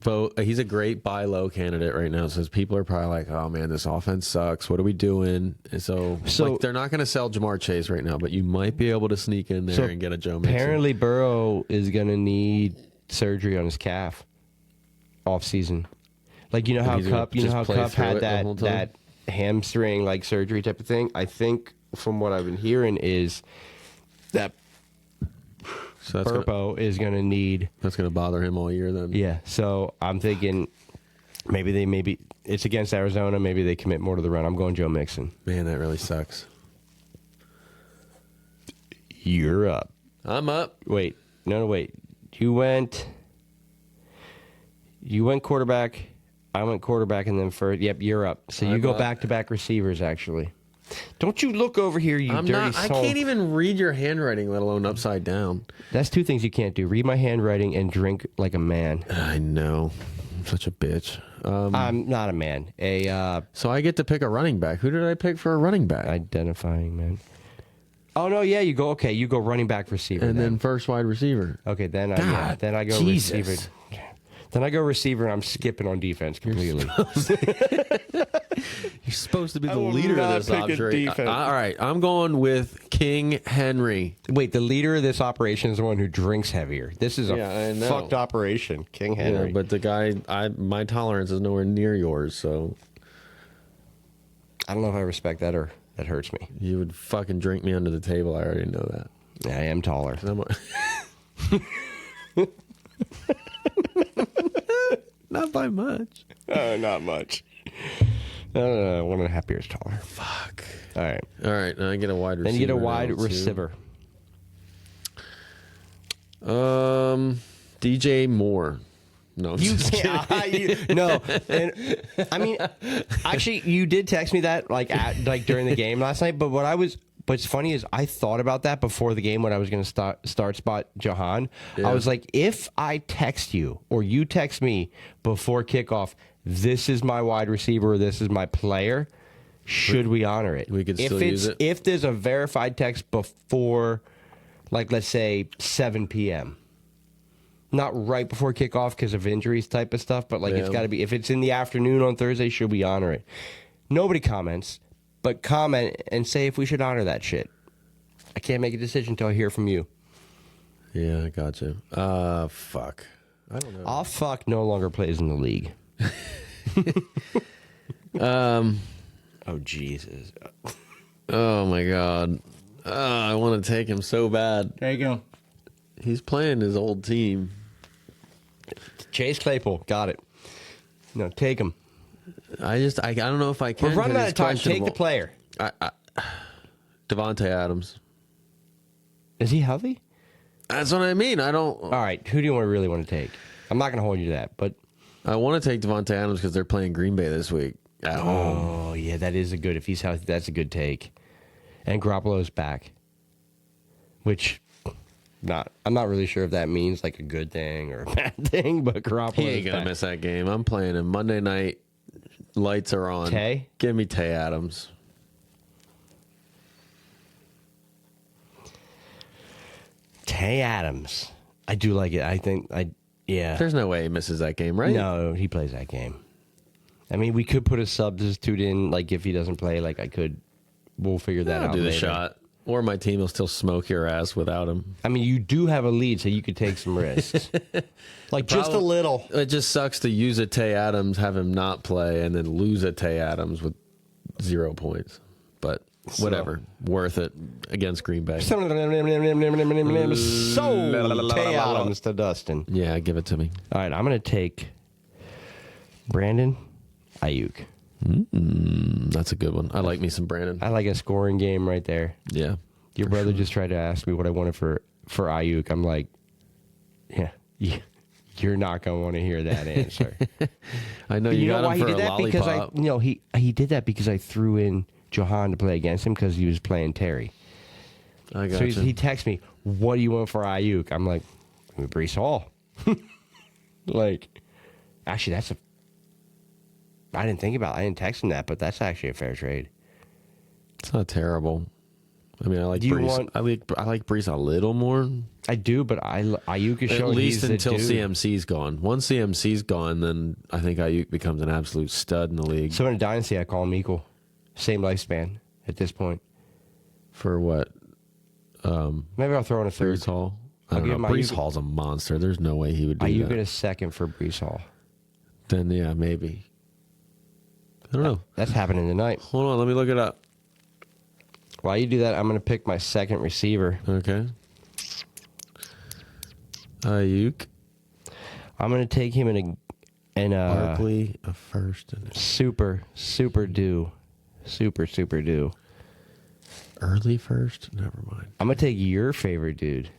Speaker 2: vote. He's a great buy low candidate right now. So people are probably like, "Oh man, this offense sucks. What are we doing?" And so like, they're not going to sell Jamar Chase right now, but you might be able to sneak in there and get a Joe Mixon.
Speaker 1: Apparently, Burrow is going to need surgery on his calf off season. Like you know how
Speaker 2: he's gonna
Speaker 1: Cup, you know
Speaker 2: just
Speaker 1: how
Speaker 2: play
Speaker 1: Cup
Speaker 2: through
Speaker 1: had
Speaker 2: it the whole time?
Speaker 1: that hamstring like surgery type of thing. I think from what I've been hearing is that
Speaker 2: So that's gonna,
Speaker 1: Burrow is going to need.
Speaker 2: that's going to bother him all year then.
Speaker 1: Yeah, so I'm thinking maybe it's against Arizona. Maybe they commit more to the run. I'm going Joe Mixon.
Speaker 2: Man, that really sucks.
Speaker 1: You're up.
Speaker 2: I'm up.
Speaker 1: Wait, no, wait. You went quarterback. I went quarterback, and then first. Yep, you're up. So you go back-to-back receivers. Actually, don't you look over here, you
Speaker 2: I'm
Speaker 1: dirty
Speaker 2: not. I
Speaker 1: soul.
Speaker 2: can't even read your handwriting, let alone upside down.
Speaker 1: That's 2 things you can't do: read my handwriting and drink like a man.
Speaker 2: I know. I'm such a bitch.
Speaker 1: I'm not a man.
Speaker 2: So I get to pick a running back. Who did I pick for a running back?
Speaker 1: Identifying man. Oh no, yeah, you go. Okay, you go running back receiver,
Speaker 2: and then first wide receiver.
Speaker 1: okay, then
Speaker 2: God,
Speaker 1: I go
Speaker 2: Jesus.
Speaker 1: receiver. Then I go receiver, and I'm skipping on defense completely.
Speaker 2: You're supposed to be
Speaker 1: I
Speaker 2: the
Speaker 1: will
Speaker 2: leader
Speaker 1: not
Speaker 2: of this
Speaker 1: pick a
Speaker 2: operation.
Speaker 1: defense.
Speaker 2: All right, I'm going with King Henry.
Speaker 1: Wait, the leader of this operation is the one who drinks heavier. This is a
Speaker 2: Yeah, I know.
Speaker 1: fucked operation, King Henry.
Speaker 2: Yeah, but the guy, my tolerance is nowhere near yours. So
Speaker 1: I don't know if I respect that or That hurts me.
Speaker 2: You would fucking drink me under the table. I already know that.
Speaker 1: I am taller.
Speaker 2: Not by much.
Speaker 1: Not much. 1.5 years taller.
Speaker 2: Fuck.
Speaker 1: All right.
Speaker 2: All right. Now I get a wide receiver.
Speaker 1: Then you get a wide
Speaker 2: now, too.
Speaker 1: receiver.
Speaker 2: DJ Moore. No, I'm just kidding.
Speaker 1: No. And, I mean, actually, you did text me that like during the game last night. But what's funny is I thought about that before the game when I was going to start spot Jahan.
Speaker 2: Yeah.
Speaker 1: I was like, if I text you or you text me before kickoff, this is my wide receiver or this is my player, should we honor it?
Speaker 2: We could still use it.
Speaker 1: If there's a verified text before, like, let's say 7 p.m., not right before kickoff because of injuries type of stuff, but like it's got to be, if it's in the afternoon on Thursday, should we honor it? Nobody comments, but comment and say if we should honor that shit. I can't make a decision until I hear from you.
Speaker 2: Yeah, I gotcha. Fuck. I don't know.
Speaker 1: Fuck no longer plays in the league. Oh, Jesus.
Speaker 2: Oh, my God. I want to take him so bad.
Speaker 1: There you go.
Speaker 2: He's playing his old team.
Speaker 1: Chase Claypool. Got it. No, take him.
Speaker 2: I don't know if I can.
Speaker 1: We're running out of time. Take the player.
Speaker 2: Devontae Adams.
Speaker 1: Is he healthy?
Speaker 2: That's what I mean. I don't.
Speaker 1: All right. Who do you really want to take? I'm not going to hold you to that, but.
Speaker 2: I want to take Devontae Adams because they're playing Green Bay this week at home.
Speaker 1: Oh, yeah, that is a good. If he's healthy, that's a good take. And Garoppolo's back, which I'm not really sure if that means like a good thing or a bad thing, but Garoppolo.
Speaker 2: He ain't gonna miss that game. I'm playing him Monday night. Lights are on.
Speaker 1: Tay?
Speaker 2: Give me Tay Adams.
Speaker 1: Tay Adams. I do like it. Yeah.
Speaker 2: There's no way he misses that game, right?
Speaker 1: No, he plays that game. I mean, we could put a substitute in, like if he doesn't play, like we'll figure that out.
Speaker 2: I'll do the
Speaker 1: later.
Speaker 2: shot. Or my team will still smoke your ass without him.
Speaker 1: I mean, you do have a lead, so you could take some risks. Like just a little.
Speaker 2: It just sucks to use a Tay Adams, have him not play, and then lose a Tay Adams with 0 points. But whatever. Worth it against Green Bay.
Speaker 1: So, Tay Adams to Dustin.
Speaker 2: Yeah, give it to me.
Speaker 1: All right, I'm going to take Brandon Ayuk.
Speaker 2: That's a good one. I like me some Brandon.
Speaker 1: I like a scoring game right there.
Speaker 2: Yeah.
Speaker 1: Your brother just tried to ask me what I wanted for Ayuk. I'm like, yeah, you're not going to want to hear that answer.
Speaker 2: I know you got him for a lollipop.
Speaker 1: He did that because I threw in Jahan to play against him because he was playing Terry.
Speaker 2: I got
Speaker 1: So
Speaker 2: you.
Speaker 1: he texts me, what do you want for Ayuk? I'm like, Breece Hall. Like, actually, I didn't text him that, but that's actually a fair trade.
Speaker 2: It's not terrible. I mean, I like
Speaker 1: Do you
Speaker 2: Breece.
Speaker 1: want-
Speaker 2: I like Breece a little more.
Speaker 1: I do, but Ayuk is
Speaker 2: At
Speaker 1: showing
Speaker 2: least
Speaker 1: he's
Speaker 2: until
Speaker 1: the dude.
Speaker 2: CMC's gone. Once CMC's gone, then I think Ayuk becomes an absolute stud in the league.
Speaker 1: So in a dynasty, I call him equal. Same lifespan at this point.
Speaker 2: For what?
Speaker 1: Maybe I'll throw in a third.
Speaker 2: Breece Hall? I
Speaker 1: I'll
Speaker 2: don't
Speaker 1: give
Speaker 2: know.
Speaker 1: him
Speaker 2: Breece
Speaker 1: Ayuk.
Speaker 2: Hall's a monster. There's no way he would do
Speaker 1: Ayuk
Speaker 2: that.
Speaker 1: in a second for Breece Hall.
Speaker 2: Then, yeah, maybe. I don't know.
Speaker 1: That's happening tonight.
Speaker 2: Hold on. Let me look it up.
Speaker 1: While you do that, I'm going to pick my second receiver.
Speaker 2: Okay. Ayuk.
Speaker 1: I'm going to take him in a
Speaker 2: Barkley, a first. And
Speaker 1: super due. Super due.
Speaker 2: early first? Never mind.
Speaker 1: I'm going to take your favorite dude.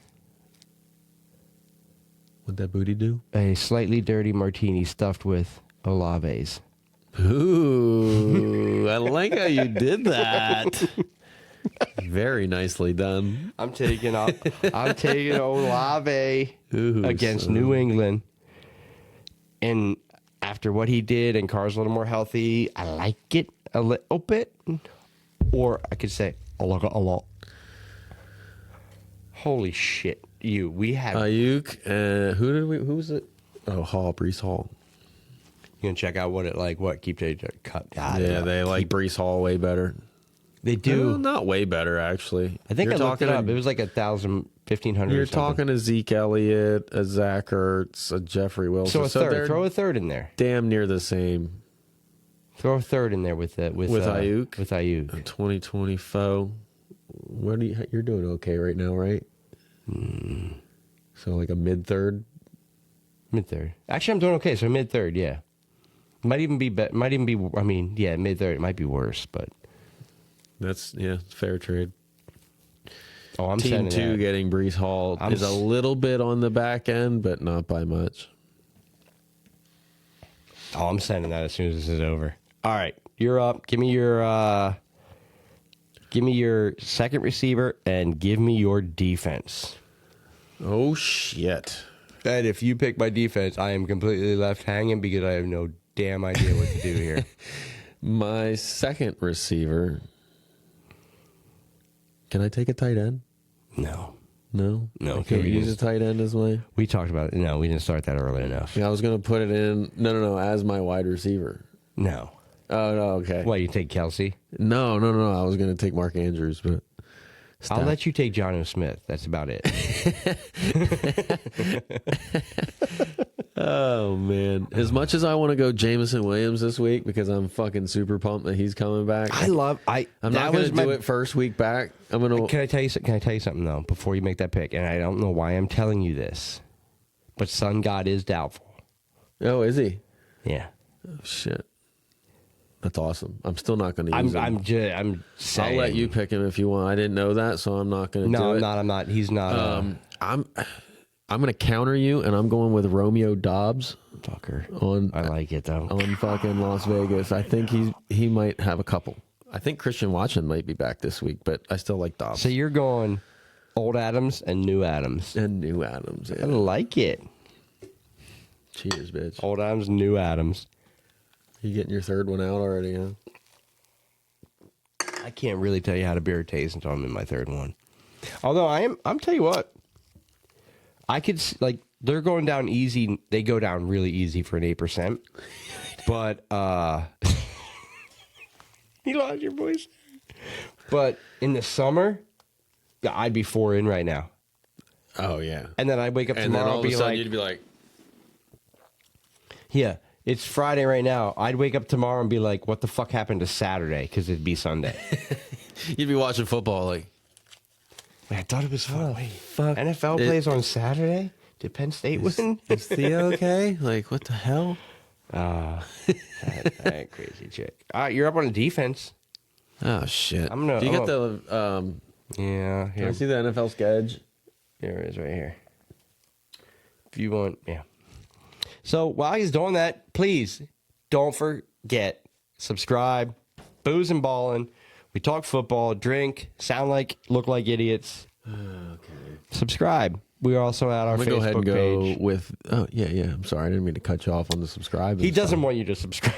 Speaker 2: What'd that booty do?
Speaker 1: A slightly dirty martini stuffed with Olaves.
Speaker 2: Ooh, I like how you did that. Very nicely done.
Speaker 1: I'm taking Olave
Speaker 2: Ooh,
Speaker 1: against
Speaker 2: son.
Speaker 1: New England. And after what he did and Carr's a little more healthy, I like it a little bit. Or I could say a lot. Holy shit. We have...
Speaker 2: Ayuk, who was it? Oh, Breece Hall.
Speaker 1: You gonna check out what keep they cut?
Speaker 2: Yeah, they like Breece Hall way better.
Speaker 1: They do.
Speaker 2: Well, not way better, actually.
Speaker 1: I think
Speaker 2: You're
Speaker 1: I looked it
Speaker 2: talking
Speaker 1: up. It was like 1,000, 1,500.
Speaker 2: You're
Speaker 1: or something.
Speaker 2: talking a Zeke Elliott, a Zach Ertz, a Jeffrey Wilson.
Speaker 1: So a third.
Speaker 2: they're
Speaker 1: Throw a third in there.
Speaker 2: damn near the same.
Speaker 1: Throw a third in there with
Speaker 2: Ayuk.
Speaker 1: With Ayuk.
Speaker 2: 2024. What do you're doing okay right now, right? So like a mid third.
Speaker 1: Mid third. Actually, I'm doing okay. So mid third, yeah. Might even be. I mean, yeah, mid third. It might be worse, but
Speaker 2: That's fair trade.
Speaker 1: oh, I'm
Speaker 2: Team
Speaker 1: sending
Speaker 2: 2
Speaker 1: that.
Speaker 2: getting Brees Hall is a little bit on the back end, but not by much.
Speaker 1: Oh, I'm sending that as soon as this is over. All right, you're up. Give me your second receiver and give me your defense.
Speaker 2: Oh shit!
Speaker 1: And if you pick my defense, I am completely left hanging because I have no damn idea what to do here.
Speaker 2: My second receiver. Can I take a tight end?
Speaker 1: No.
Speaker 2: No.
Speaker 1: No,
Speaker 2: I can't
Speaker 1: we
Speaker 2: use a
Speaker 1: didn't.
Speaker 2: tight end as my.
Speaker 1: We talked about it. No, we didn't start that early enough.
Speaker 2: Yeah, I was gonna put it in. No, as my wide receiver.
Speaker 1: No.
Speaker 2: Oh no, okay.
Speaker 1: What, you take Kelsey?
Speaker 2: No. I was gonna take Mark Andrews, but
Speaker 1: I'll let you take Jonnu Smith. That's about it.
Speaker 2: Oh man! As much as I want to go Jameson Williams this week because I'm fucking super pumped that he's coming back.
Speaker 1: I'm
Speaker 2: not gonna do it first week back. I'm gonna.
Speaker 1: Can I tell you something though before you make that pick? And I don't know why I'm telling you this, but Sun God is doubtful.
Speaker 2: Oh, is he?
Speaker 1: Yeah.
Speaker 2: Oh, shit. That's awesome. I'm still not going to use him.
Speaker 1: I'm saying.
Speaker 2: I'll let you pick him if you want. I didn't know that, so I'm not going to do
Speaker 1: No,
Speaker 2: it.
Speaker 1: I'm not. He's not.
Speaker 2: I'm going to counter you, and I'm going with Romeo Dobbs.
Speaker 1: Fucker.
Speaker 2: I
Speaker 1: like it though.
Speaker 2: On fucking Las Vegas. I think he might have a couple. I think Christian Watson might be back this week, but I still like Dobbs.
Speaker 1: So you're going old Adams and new Adams.
Speaker 2: And new Adams. Yeah.
Speaker 1: I like it.
Speaker 2: Cheers, bitch.
Speaker 1: Old Adams, new Adams.
Speaker 2: You getting your third one out already, huh?
Speaker 1: I can't really tell you how to beer taste until I'm in my third one. Although I'm tell you what, I could they're going down easy. They go down really easy for an 8%. But you lost your voice. But in the summer, yeah, I'd be 4 in right now.
Speaker 2: Oh yeah.
Speaker 1: And then I'd wake up
Speaker 2: And
Speaker 1: tomorrow
Speaker 2: then all
Speaker 1: and
Speaker 2: of
Speaker 1: be
Speaker 2: a sudden
Speaker 1: like,
Speaker 2: you'd be like,
Speaker 1: yeah, it's Friday right now. I'd wake up tomorrow and be like, what the fuck happened to Saturday? Because it'd be Sunday.
Speaker 2: you'd be watching football like,
Speaker 1: I thought it was fun. Wait,
Speaker 2: fuck.
Speaker 1: NFL plays on Saturday? Did Penn State win?
Speaker 2: Is Theo okay? Like, what the hell?
Speaker 1: That crazy chick. All right, you're up on the defense.
Speaker 2: Oh shit!
Speaker 1: I'm gonna-
Speaker 2: Do you
Speaker 1: I'm
Speaker 2: get the?
Speaker 1: Yeah,
Speaker 2: Can I
Speaker 1: here,
Speaker 2: see the NFL sketch?
Speaker 1: here it is right here. If you want, yeah. So while he's doing that, please don't forget, subscribe, booze and ballin'. We talk football, drink, look like idiots.
Speaker 2: Okay.
Speaker 1: Subscribe. We are also at our
Speaker 2: I'm gonna go ahead
Speaker 1: Facebook
Speaker 2: and go
Speaker 1: page.
Speaker 2: with. Oh yeah. I'm sorry, I didn't mean to cut you off on the subscribe.
Speaker 1: He doesn't want you to subscribe.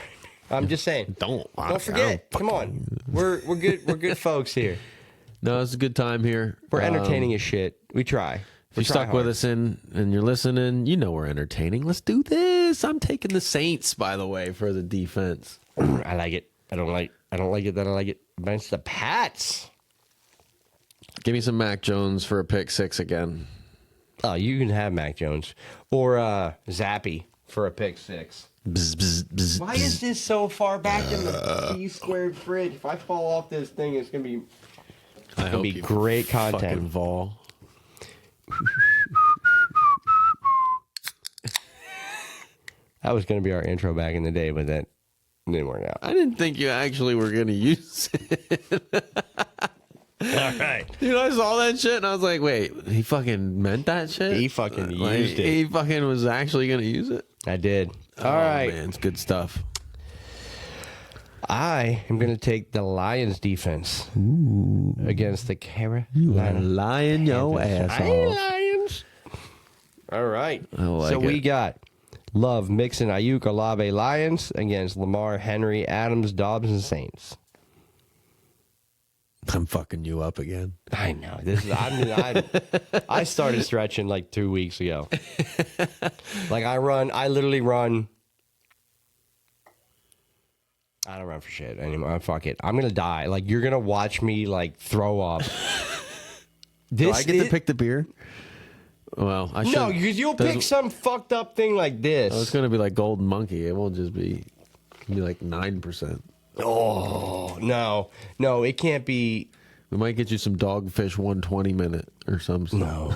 Speaker 1: I'm just saying.
Speaker 2: Don't
Speaker 1: forget. Come on. We're good. We're good folks here.
Speaker 2: No, it's a good time here.
Speaker 1: We're entertaining as shit. We try.
Speaker 2: If you stuck with us and you're listening, you know we're entertaining. Let's do this. I'm taking the Saints, by the way, for the defense.
Speaker 1: I like it. I don't like it that I like it against the Pats.
Speaker 2: Give me some Mac Jones for a pick 6 again.
Speaker 1: Oh, you can have Mac Jones or Zappy for a pick 6.
Speaker 2: Bzz, bzz, bzz,
Speaker 1: Why is this so far back in the C-squared fridge? If I fall off this thing, it's gonna be great content.
Speaker 2: Fucking Vol.
Speaker 1: That was gonna be our intro back in the day, but that didn't work out.
Speaker 2: I didn't think you actually were going to use it.
Speaker 1: All right.
Speaker 2: Dude, I saw that shit and I was like, wait, he fucking meant that shit?
Speaker 1: He fucking used it.
Speaker 2: He fucking was actually going to use it?
Speaker 1: I did. All right.
Speaker 2: Man, it's good stuff.
Speaker 1: I am going to take the Lions defense against the Carolina.
Speaker 2: You are lying your ass
Speaker 1: Hey,
Speaker 2: off.
Speaker 1: Lions. All right.
Speaker 2: I like
Speaker 1: so we
Speaker 2: it.
Speaker 1: got Love, Mixon, Ayuk, Olave, Lions against Lamar, Henry, Adams, Dobbs, and Saints.
Speaker 2: I'm fucking you up again.
Speaker 1: I know. I started stretching like 2 weeks ago. I literally run. I don't run for shit anymore. Fuck it. I'm going to die. Like, you're going to watch me, like, throw up.
Speaker 2: Do I get to pick the beer? Well, I should.
Speaker 1: No, you'll pick some fucked up thing like this.
Speaker 2: Oh, it's going to be like Golden Monkey. It won't just be. It'd be like 9%.
Speaker 1: Oh no, it can't be.
Speaker 2: We might get you some Dogfish 120 minute or something.
Speaker 1: No.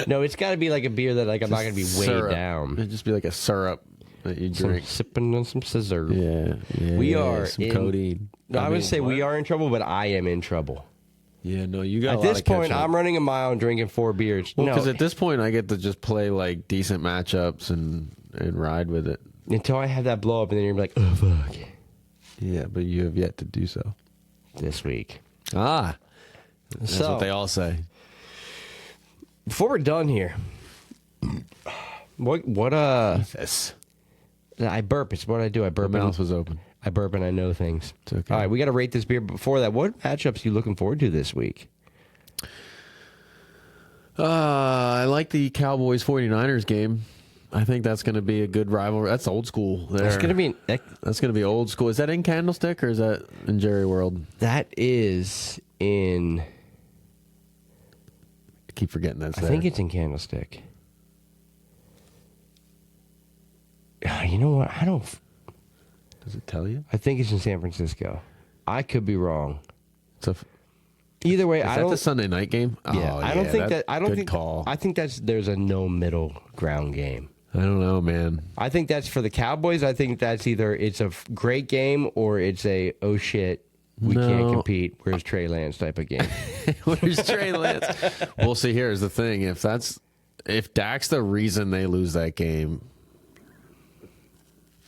Speaker 1: No, it's got to be like a beer that like I'm not going to be weighed
Speaker 2: Syrup.
Speaker 1: down.
Speaker 2: It'd just be like a syrup that you drink.
Speaker 1: Sipping on some scissor.
Speaker 2: Yeah.
Speaker 1: We are
Speaker 2: some
Speaker 1: in,
Speaker 2: codeine.
Speaker 1: No, I would say
Speaker 2: what?
Speaker 1: we are in trouble, but I am in trouble.
Speaker 2: Yeah, no, you got.
Speaker 1: At this point, I'm running a mile and drinking 4 beers.
Speaker 2: Well,
Speaker 1: no,
Speaker 2: because at this point, I get to just play like decent matchups and ride with it.
Speaker 1: until I have that blow up, and then you're like, oh fuck,
Speaker 2: Yeah, but you have yet to do so.
Speaker 1: this week.
Speaker 2: That's
Speaker 1: So-
Speaker 2: what they all say.
Speaker 1: Before we're done here, what
Speaker 2: Yes.
Speaker 1: I burp. It's what I do. I
Speaker 2: My
Speaker 1: burp.
Speaker 2: mouth was open.
Speaker 1: I burp and I know things.
Speaker 2: It's okay.
Speaker 1: All right, we got to rate this beer. But before that, what matchups are you looking forward to this week?
Speaker 2: I like the Cowboys 49ers game. I think that's going to be a good rivalry. That's old school.
Speaker 1: That's going to be
Speaker 2: That's going to be old school. Is that in Candlestick or is that in Jerry World?
Speaker 1: that is in.
Speaker 2: I keep forgetting that's
Speaker 1: I
Speaker 2: there.
Speaker 1: think it's in Candlestick. You know what? I don't.
Speaker 2: Does it tell you?
Speaker 1: I think it's in San Francisco. I could be wrong.
Speaker 2: So,
Speaker 1: Either way,
Speaker 2: is
Speaker 1: I
Speaker 2: that
Speaker 1: don't.
Speaker 2: the Sunday night game?
Speaker 1: Yeah,
Speaker 2: Oh,
Speaker 1: I don't think that. I don't
Speaker 2: good
Speaker 1: think.
Speaker 2: call.
Speaker 1: I think there's a no middle ground game.
Speaker 2: I don't know, man.
Speaker 1: I think that's for the Cowboys. I think that's either it's a great game or it's a oh shit we can't
Speaker 2: No.
Speaker 1: compete. Where's Trey Lance type of game.
Speaker 2: Where's Trey Lance? Well, see, here's the thing. If Dak's the reason they lose that game,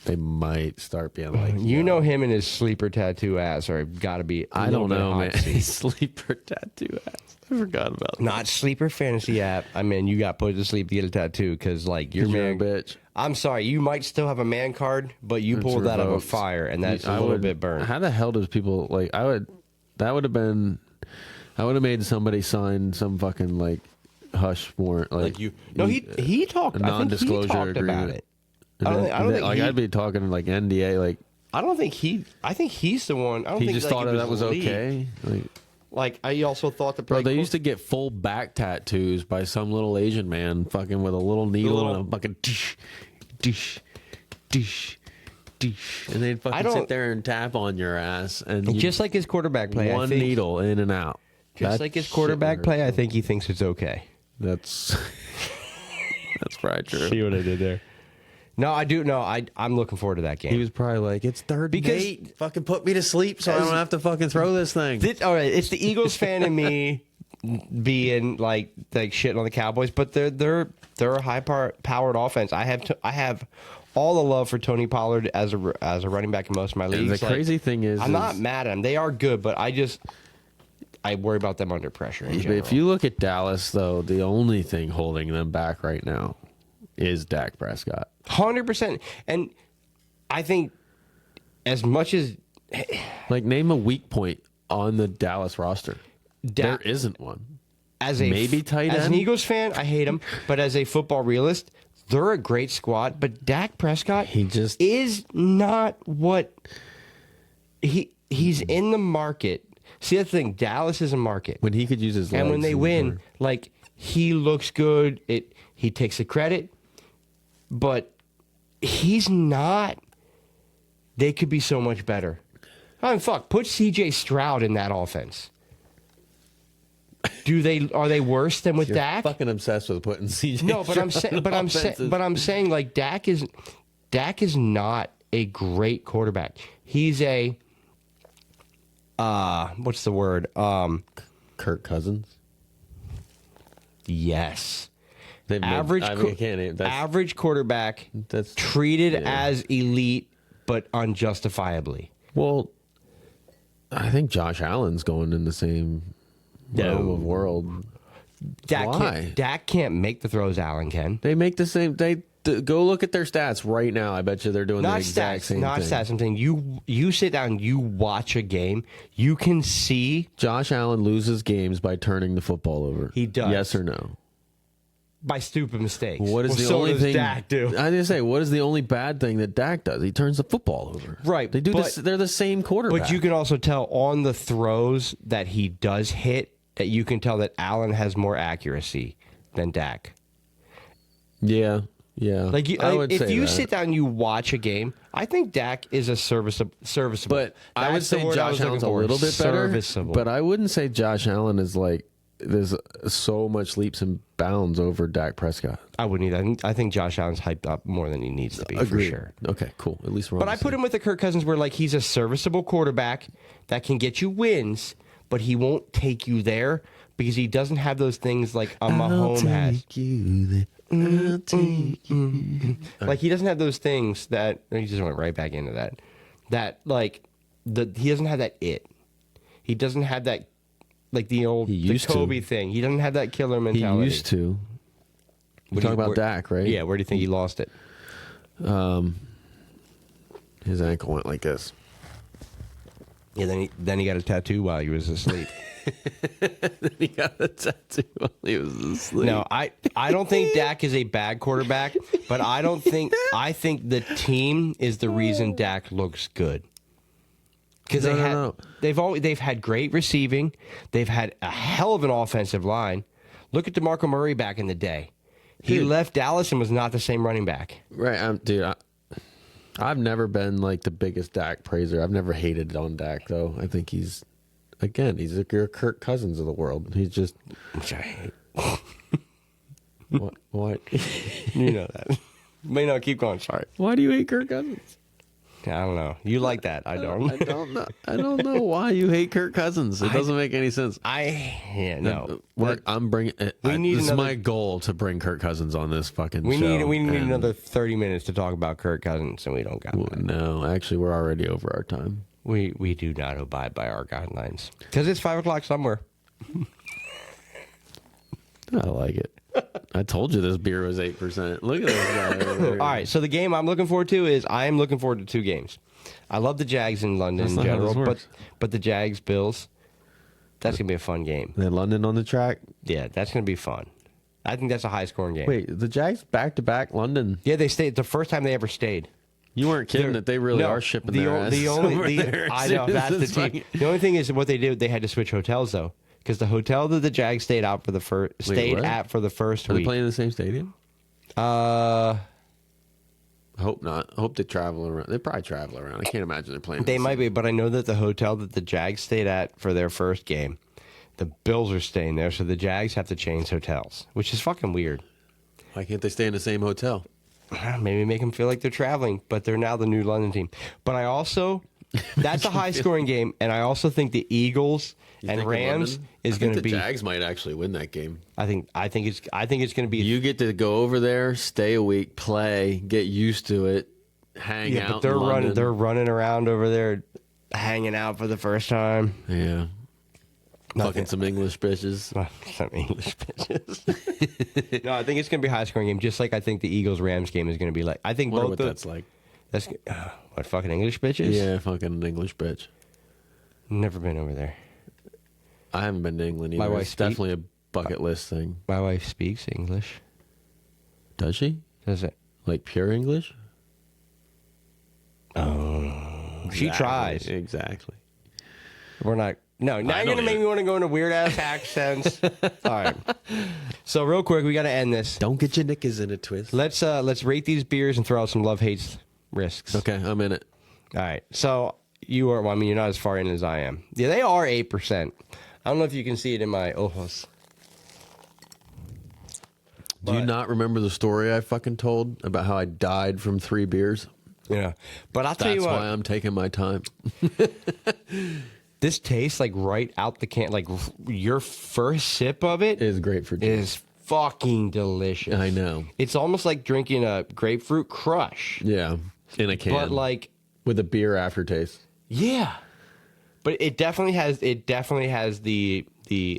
Speaker 2: they might start being like,
Speaker 1: You know him and his sleeper tattoo ass are got to be.
Speaker 2: I don't know, man.
Speaker 1: man.
Speaker 2: Sleeper tattoo ass. I forgot about that.
Speaker 1: Not sleeper fantasy app. I mean, you got put to sleep to get a tattoo because like your
Speaker 2: You're a
Speaker 1: man.
Speaker 2: bitch.
Speaker 1: I'm sorry, you might still have a man card, but you
Speaker 2: It's
Speaker 1: pulled that out of a
Speaker 2: revoked.
Speaker 1: fire, and that's
Speaker 2: I
Speaker 1: a little
Speaker 2: would-
Speaker 1: bit burned.
Speaker 2: How the hell does people like? I would have made somebody sign some fucking like hush warrant, like
Speaker 1: you. No, he talked.
Speaker 2: a
Speaker 1: I think he
Speaker 2: non-disclosure
Speaker 1: talked
Speaker 2: agreement.
Speaker 1: about it. I don't think
Speaker 2: like
Speaker 1: he-
Speaker 2: I'd be talking like NDA. Like
Speaker 1: I don't think he. I think he's the one. I don't
Speaker 2: he
Speaker 1: think
Speaker 2: just
Speaker 1: like,
Speaker 2: thought
Speaker 1: it
Speaker 2: that was
Speaker 1: leaked.
Speaker 2: okay.
Speaker 1: Like I also thought that.
Speaker 2: Bro, they used to get full back tattoos by some little Asian man, fucking with a little needle and a fucking dish, dish, dish, dish, and they'd fucking sit there and tap on your ass, and
Speaker 1: just like his quarterback play. I
Speaker 2: one
Speaker 1: think,
Speaker 2: needle in and out.
Speaker 1: Just
Speaker 2: That
Speaker 1: like his
Speaker 2: shit
Speaker 1: quarterback
Speaker 2: hurts.
Speaker 1: play, I think he thinks it's okay.
Speaker 2: That's that's probably true.
Speaker 1: See what I did there? No, I do. No, I'm looking forward to that game.
Speaker 2: He was probably like, "It's third
Speaker 1: Because-
Speaker 2: and 8. Fucking put me to sleep, so I don't have to fucking throw this thing."
Speaker 1: All right, it's the Eagles fan in me being like shitting on the Cowboys, but they're a high powered offense. I have all the love for Tony Pollard as a running back in most of my leagues.
Speaker 2: The crazy thing is,
Speaker 1: I'm not mad at them. They are good, but I worry about them under pressure. In
Speaker 2: But
Speaker 1: general.
Speaker 2: if you look at Dallas, though, the only thing holding them back right now is Dak Prescott.
Speaker 1: 100%, and I think as much as
Speaker 2: Like, name a weak point on the Dallas roster. There isn't one.
Speaker 1: as a
Speaker 2: Maybe tight
Speaker 1: as an
Speaker 2: end?
Speaker 1: Eagles fan, I hate them, but as a football realist, they're a great squad. But Dak Prescott,
Speaker 2: He just-
Speaker 1: is not what he's in the market. See, that's the thing. Dallas is a market,
Speaker 2: When he could use his legs.
Speaker 1: and when they win, like he looks good. He takes the credit, but he's not. They could be so much better. I mean, fuck. Put C.J. Stroud in that offense. Are they worse than with
Speaker 2: You're
Speaker 1: Dak?
Speaker 2: fucking obsessed with putting CJ.
Speaker 1: No, but I'm saying, but I'm saying, like Dak is not a great quarterback. He's a what's the word?
Speaker 2: Kirk Cousins.
Speaker 1: Yes,
Speaker 2: They've made-
Speaker 1: average
Speaker 2: I mean, I can't even- that's-
Speaker 1: average quarterback
Speaker 2: That's
Speaker 1: treated
Speaker 2: yeah.
Speaker 1: as elite, but unjustifiably.
Speaker 2: Well, I think Josh Allen's going in the same realm of world. Why?
Speaker 1: Dak can't make the throws Allen can.
Speaker 2: They make the same. Go look at their stats right now. I bet you they're doing the
Speaker 1: Not
Speaker 2: exact
Speaker 1: stats,
Speaker 2: same
Speaker 1: not
Speaker 2: thing.
Speaker 1: stats. I'm saying you sit down, you watch a game, you can see
Speaker 2: Josh Allen loses games by turning the football over.
Speaker 1: He does.
Speaker 2: Yes or no?
Speaker 1: by stupid mistakes.
Speaker 2: What is
Speaker 1: Well,
Speaker 2: the
Speaker 1: so
Speaker 2: only
Speaker 1: does
Speaker 2: thing
Speaker 1: Dak do?
Speaker 2: I didn't say what is the only bad thing that Dak does? He turns the football over.
Speaker 1: Right,
Speaker 2: They do
Speaker 1: but-
Speaker 2: this. They're the same quarterback.
Speaker 1: But you can also tell on the throws that he does hit that you can tell that Allen has more accuracy than Dak.
Speaker 2: Yeah.
Speaker 1: Like
Speaker 2: I would
Speaker 1: if
Speaker 2: say
Speaker 1: you
Speaker 2: that.
Speaker 1: sit down and you watch a game,
Speaker 2: I
Speaker 1: think Dak is a serviceable.
Speaker 2: But I would say Josh Allen's a little bit better.
Speaker 1: Serviceable.
Speaker 2: But I wouldn't say Josh Allen is like there's so much leaps and bounds over Dak Prescott.
Speaker 1: I wouldn't either. I think Josh Allen's hyped up more than he needs to be for sure.
Speaker 2: Okay, cool. At least we're.
Speaker 1: But I put him with the Kirk Cousins, where like he's a serviceable quarterback that can get you wins, but he won't take you there because he doesn't have those things like a Mahomes has.
Speaker 2: I'll take you.
Speaker 1: Like he doesn't have those things that he just went right back into that. That like he doesn't have that it. He doesn't have that like the old the Kobe thing. He doesn't have that killer mentality.
Speaker 2: He used to. We're talking about Dak, right?
Speaker 1: Yeah. Where do you think he lost it?
Speaker 2: His ankle went like this.
Speaker 1: Yeah. Then he got a tattoo while he was asleep.
Speaker 2: Then he got a tattoo while he was asleep.
Speaker 1: No, I don't think Dak is a bad quarterback, but I think the team is the reason Dak looks good. Because they've had great receiving, they've had a hell of an offensive line. Look at DeMarco Murray back in the day. He left Dallas and was not the same running back.
Speaker 2: Right, dude. I've never been like the biggest Dak praiser. I've never hated on Dak though. I think he's your Kirk Cousins of the world. He's just
Speaker 1: which I hate.
Speaker 2: What?
Speaker 1: You know that. But no, keep going. Sorry.
Speaker 2: Why do you hate Kirk Cousins?
Speaker 1: I don't know. You like that. I don't.
Speaker 2: I don't know. I don't know why you hate Kirk Cousins. It doesn't make any sense.
Speaker 1: No.
Speaker 2: I'm bringing. This is my goal to bring Kirk Cousins on this fucking show.
Speaker 1: We need another 30 minutes to talk about Kirk Cousins, and we don't got that.
Speaker 2: No, actually, we're already over our time.
Speaker 1: We do not abide by our guidelines because it's 5 o'clock somewhere.
Speaker 2: I like it. I told you this beer was 8%. Look at this guy.
Speaker 1: All right, so the game I'm looking forward to is I am looking forward to 2 games. I love the Jags in London in general, but the Jags Bills, that's gonna be a fun game.
Speaker 2: Then London on the track.
Speaker 1: Yeah, that's gonna be fun. I think that's a high scoring game.
Speaker 2: Wait, the Jags back to back London.
Speaker 1: Yeah, they stayed the first time they ever stayed.
Speaker 2: You weren't kidding that they really are shipping their asses over there.
Speaker 1: I know that's the team. The only thing is what they did. They had to switch hotels though. Because the hotel that the Jags stayed at for the first week.
Speaker 2: Are they playing in the same stadium?
Speaker 1: I
Speaker 2: hope not. I hope they travel around. They probably travel around. I can't imagine they're playing.
Speaker 1: They might be, but I know that the hotel that the Jags stayed at for their first game, the Bills are staying there, so the Jags have to change hotels, which is fucking weird.
Speaker 2: Why can't they stay in the same hotel?
Speaker 1: Maybe make them feel like they're traveling, but they're now the new London team. But I also, that's a high-scoring game, and I also think the Eagles and Rams is going to be.
Speaker 2: The Jags might actually win that game.
Speaker 1: I think it's going to be.
Speaker 2: You get to go over there, stay a week, play, get used to it, hang out.
Speaker 1: But they're running around over there, hanging out for the first time.
Speaker 2: Yeah. Fucking some English bitches.
Speaker 1: Some English bitches. No, I think it's going to be a high-scoring game, just like I think the Eagles-Rams game is going to be like. I think
Speaker 2: wonder
Speaker 1: both
Speaker 2: what that's like.
Speaker 1: That's what, fucking English bitches?
Speaker 2: Yeah, fucking English bitch.
Speaker 1: Never been over there.
Speaker 2: I haven't been to England either. It's definitely a bucket list thing.
Speaker 1: My wife speaks English.
Speaker 2: Does she?
Speaker 1: Does it?
Speaker 2: Like pure English?
Speaker 1: Oh. She tries.
Speaker 2: Exactly.
Speaker 1: We're not. No, now you're going to make me want to go into weird-ass accents. All right. So real quick, we got to end this.
Speaker 2: Don't get your knickers in a twist.
Speaker 1: Let's rate these beers and throw out some love-hates risks.
Speaker 2: Okay, I'm in it.
Speaker 1: All right. So you are, well, I mean, you're not as far in as I am. Yeah, they are 8%. I don't know if you can see it in my ojos.
Speaker 2: Do you not remember the story I fucking told about how I died from 3 beers?
Speaker 1: Yeah. But I'll tell you what.
Speaker 2: That's why I'm taking my time.
Speaker 1: This tastes like right out the can. Like your first sip of it
Speaker 2: is grapefruit juice.
Speaker 1: Is fucking delicious.
Speaker 2: I know.
Speaker 1: It's almost like drinking a grapefruit crush.
Speaker 2: Yeah, in a can.
Speaker 1: But like
Speaker 2: with a beer aftertaste.
Speaker 1: Yeah. But it definitely has the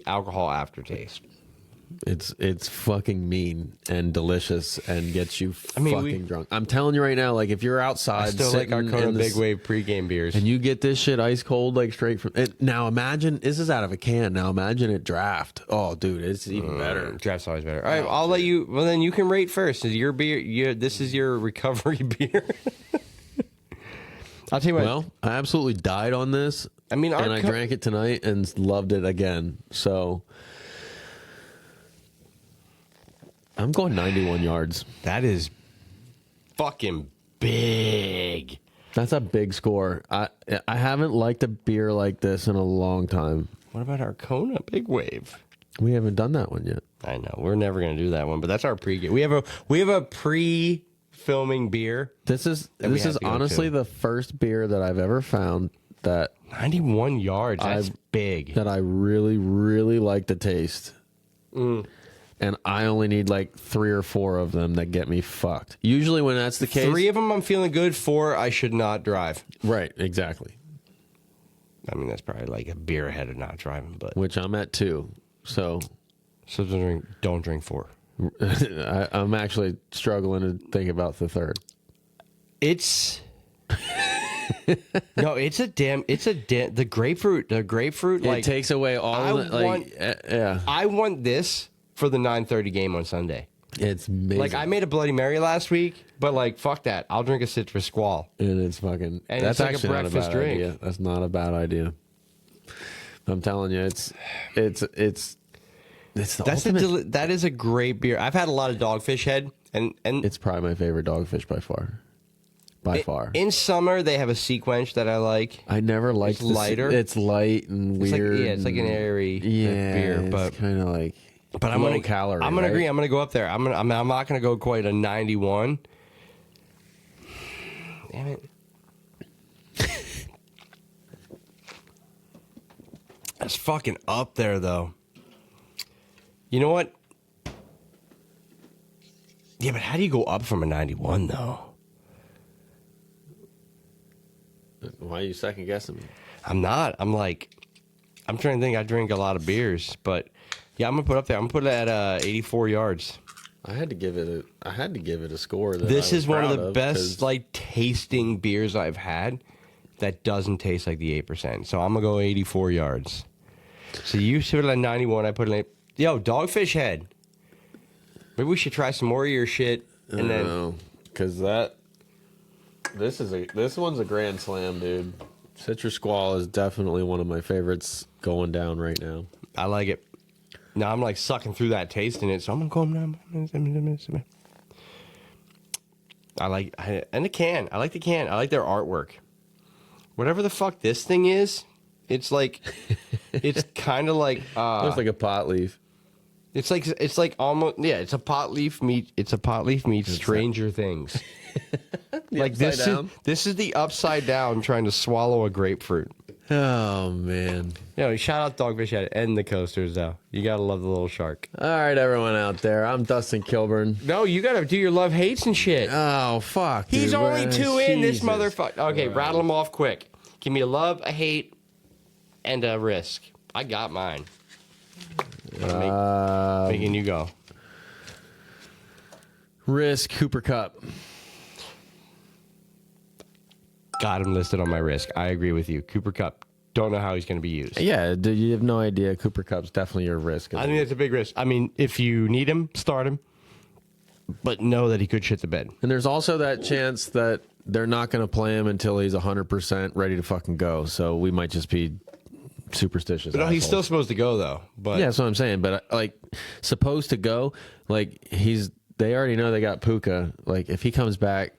Speaker 1: alcohol aftertaste.
Speaker 2: It's fucking mean and delicious and gets you fucking drunk. I'm telling you right now, like if you're outside,
Speaker 1: I still like our Kona Big Wave pregame beers,
Speaker 2: and you get this shit ice cold, like straight from it. Now imagine this is out of a can. Now imagine it draft. Oh, dude, it's even better.
Speaker 1: Draft's always better. All right, I'll let you. Well, then you can rate first. Is your beer? This is your recovery beer. I'll tell you what.
Speaker 2: Well, I absolutely died on this.
Speaker 1: I mean,
Speaker 2: and I drank it tonight and loved it again. So. I'm going 91 yards.
Speaker 1: That is fucking big.
Speaker 2: That's a big score. I haven't liked a beer like this in a long time.
Speaker 1: What about our Kona Big Wave?
Speaker 2: We haven't done that one yet.
Speaker 1: I know we're never gonna do that one, but that's our pre. We have a pre-filming beer.
Speaker 2: This is honestly the first beer that I've ever found that
Speaker 1: 91 yards. That's big.
Speaker 2: that I really, really like the taste. And I only need like 3 or 4 of them that get me fucked. Usually when that's the case...
Speaker 1: 3 of them I'm feeling good. 4 I should not drive.
Speaker 2: Right, exactly.
Speaker 1: I mean, that's probably like a beer ahead of not driving, but...
Speaker 2: Which I'm at 2. So
Speaker 1: don't drink 4.
Speaker 2: I'm actually struggling to think about the third.
Speaker 1: It's... No, the grapefruit, like...
Speaker 2: It takes away all of it. Yeah.
Speaker 1: I want this for the 9:30 game on Sunday.
Speaker 2: It's amazing.
Speaker 1: Like, I made a Bloody Mary last week, but, like, fuck that. I'll drink a Citrus Squall.
Speaker 2: And it's fucking...
Speaker 1: And
Speaker 2: that's
Speaker 1: it's like
Speaker 2: actually
Speaker 1: a breakfast
Speaker 2: not a bad
Speaker 1: drink.
Speaker 2: idea. That's not a bad idea. I'm telling you, it's the ultimate.
Speaker 1: That is a great beer. I've had a lot of Dogfish Head, and
Speaker 2: It's probably my favorite Dogfish by far. By far.
Speaker 1: In summer, they have a Sequench that I like.
Speaker 2: I never liked
Speaker 1: It's lighter.
Speaker 2: It's light and weird.
Speaker 1: It's like an airy beer, but
Speaker 2: it's kind of like.
Speaker 1: But I'm
Speaker 2: low
Speaker 1: gonna
Speaker 2: calorie.
Speaker 1: I'm gonna
Speaker 2: right?
Speaker 1: agree. I'm gonna go up there. I'm not gonna go quite a 91. Damn it. That's fucking up there, though. You know what? Yeah, but how do you go up from a 91, though?
Speaker 2: Why are you second guessing me?
Speaker 1: I'm not. I'm trying to think. I drink a lot of beers, but yeah, I'm gonna put it up there. I'm gonna put it at 84 yards.
Speaker 2: I had to give it a score.
Speaker 1: This is one of the best like tasting beers I've had that doesn't taste like the 8%. So I'm gonna go 84 yards. So you put it at 91. I put it. Yo, Dogfish Head. Maybe we should try some more of your shit, and then
Speaker 2: because this one's a grand slam, dude. Citrus Squall is definitely one of my favorites going down right now.
Speaker 1: I like it. Now I'm like sucking through that taste in it, so I'm gonna go down. And the can. I like the can. I like their artwork. Whatever the fuck this thing is, it's like, it's kind of like.
Speaker 2: Looks like a pot leaf.
Speaker 1: It's like almost it's a pot leaf meet. It's a pot leaf meets Stranger Things. Like this is the upside down trying to swallow a grapefruit.
Speaker 2: Oh man!
Speaker 1: Shout out Dogfish Head and the coasters though. You gotta love the little shark.
Speaker 2: All right, everyone out there. I'm Dustin Kilburn.
Speaker 1: No, you gotta do your love hates and shit.
Speaker 2: Oh fuck!
Speaker 1: He's
Speaker 2: dude,
Speaker 1: only 2 in. This
Speaker 2: Jesus.
Speaker 1: motherfucker. Okay,
Speaker 2: Right.
Speaker 1: rattle them off quick. Give me a love, a hate, and a risk. I got mine. Making you go.
Speaker 2: Risk Cooper Cup.
Speaker 1: Got him listed on my risk. I agree with you. Cooper Cup. Don't know how he's going to be used.
Speaker 2: Yeah, dude, you have no idea. Cooper Cup's definitely your risk.
Speaker 1: I think it's a big risk. I mean, if you need him, start him. But know that he could shit the bed.
Speaker 2: And there's also that chance that they're not going to play him until he's 100% ready to fucking go. So we might just be superstitious.
Speaker 1: But no, he's
Speaker 2: assholes.
Speaker 1: still supposed to go, though. But
Speaker 2: Yeah, that's what I'm saying. But like, supposed to go, like they already know they got Puka. Like, if he comes back,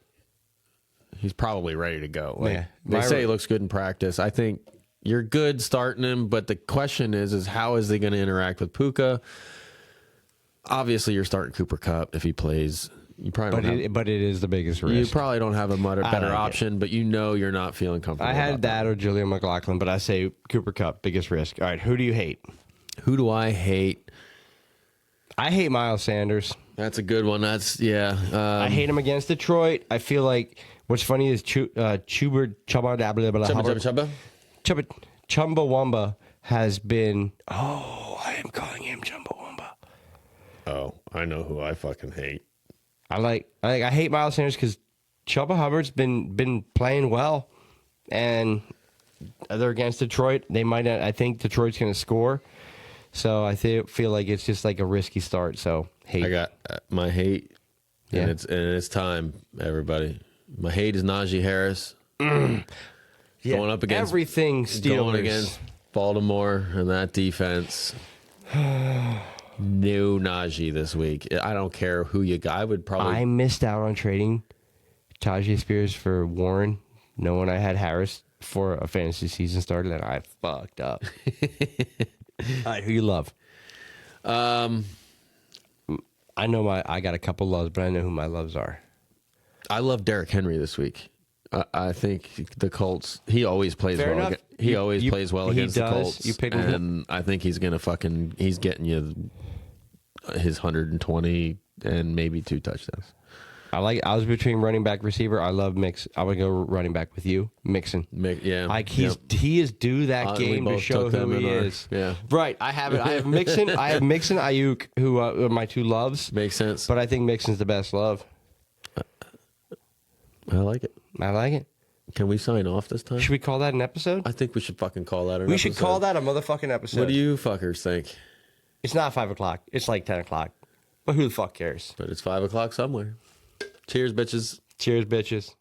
Speaker 2: he's probably ready to go. Like,
Speaker 1: Yeah.
Speaker 2: they say he looks good in practice. I think you're good starting him, but the question is how is he going to interact with Puka? Obviously, you're starting Cooper Cup if he plays. You probably don't have,
Speaker 1: but it is the biggest risk.
Speaker 2: you probably don't have a better
Speaker 1: like it.
Speaker 2: option, but you're not feeling comfortable.
Speaker 1: I had
Speaker 2: about
Speaker 1: that or Julian McLaughlin, but I say Cooper Cup, biggest risk. All right, who do you hate?
Speaker 2: Who do I hate?
Speaker 1: I hate Miles Sanders.
Speaker 2: That's a good one. That's
Speaker 1: I hate him against Detroit. I feel like what's funny is Chumbawamba has been. Oh, I am calling him Chumbawamba.
Speaker 2: Oh, I know who I fucking hate.
Speaker 1: I hate Miles Sanders because Chuba Hubbard's been playing well, and they're against Detroit. They might. I think Detroit's going to score, so I feel like it's just like a risky start. So hate.
Speaker 2: I got my hate,
Speaker 1: Yeah.
Speaker 2: and it's time, everybody. My hate is Najee Harris going up against
Speaker 1: everything Steelers.
Speaker 2: going against Baltimore and that defense. No Najee this week. I don't care who you got. I would probably.
Speaker 1: I missed out on trading Tajay Spears for Warren knowing I had Harris before a fantasy season started, and I fucked up. All right, who you love? I know I got a couple loves, but I know who my loves are.
Speaker 2: I love Derrick Henry this week. I think the Colts. He always plays
Speaker 1: Fair
Speaker 2: well.
Speaker 1: enough.
Speaker 2: He always plays well
Speaker 1: he
Speaker 2: against the
Speaker 1: does.
Speaker 2: Colts.
Speaker 1: You picked him.
Speaker 2: And I think he's gonna he's getting you his 120 and maybe 2 touchdowns.
Speaker 1: I was between running back, receiver. I love Mix. I would go running back with you, Mixon.
Speaker 2: Yeah,
Speaker 1: Like he is due that
Speaker 2: We
Speaker 1: game to
Speaker 2: both
Speaker 1: show
Speaker 2: took
Speaker 1: who
Speaker 2: them
Speaker 1: he
Speaker 2: in our-
Speaker 1: is.
Speaker 2: yeah.
Speaker 1: Right. I have it. I have Mixon. I have Mixon, Ayuk, who are my 2 loves.
Speaker 2: Makes sense.
Speaker 1: But I think Mixon's the best love.
Speaker 2: I like it.
Speaker 1: I like it.
Speaker 2: Can we sign off this time?
Speaker 1: Should we call that an episode?
Speaker 2: I think we should fucking call that an
Speaker 1: We should
Speaker 2: episode.
Speaker 1: call that a motherfucking episode.
Speaker 2: What do you fuckers think?
Speaker 1: It's not 5 o'clock. It's like 10 o'clock. But who the fuck cares?
Speaker 2: But it's 5 o'clock somewhere. Cheers, bitches.
Speaker 1: Cheers, bitches.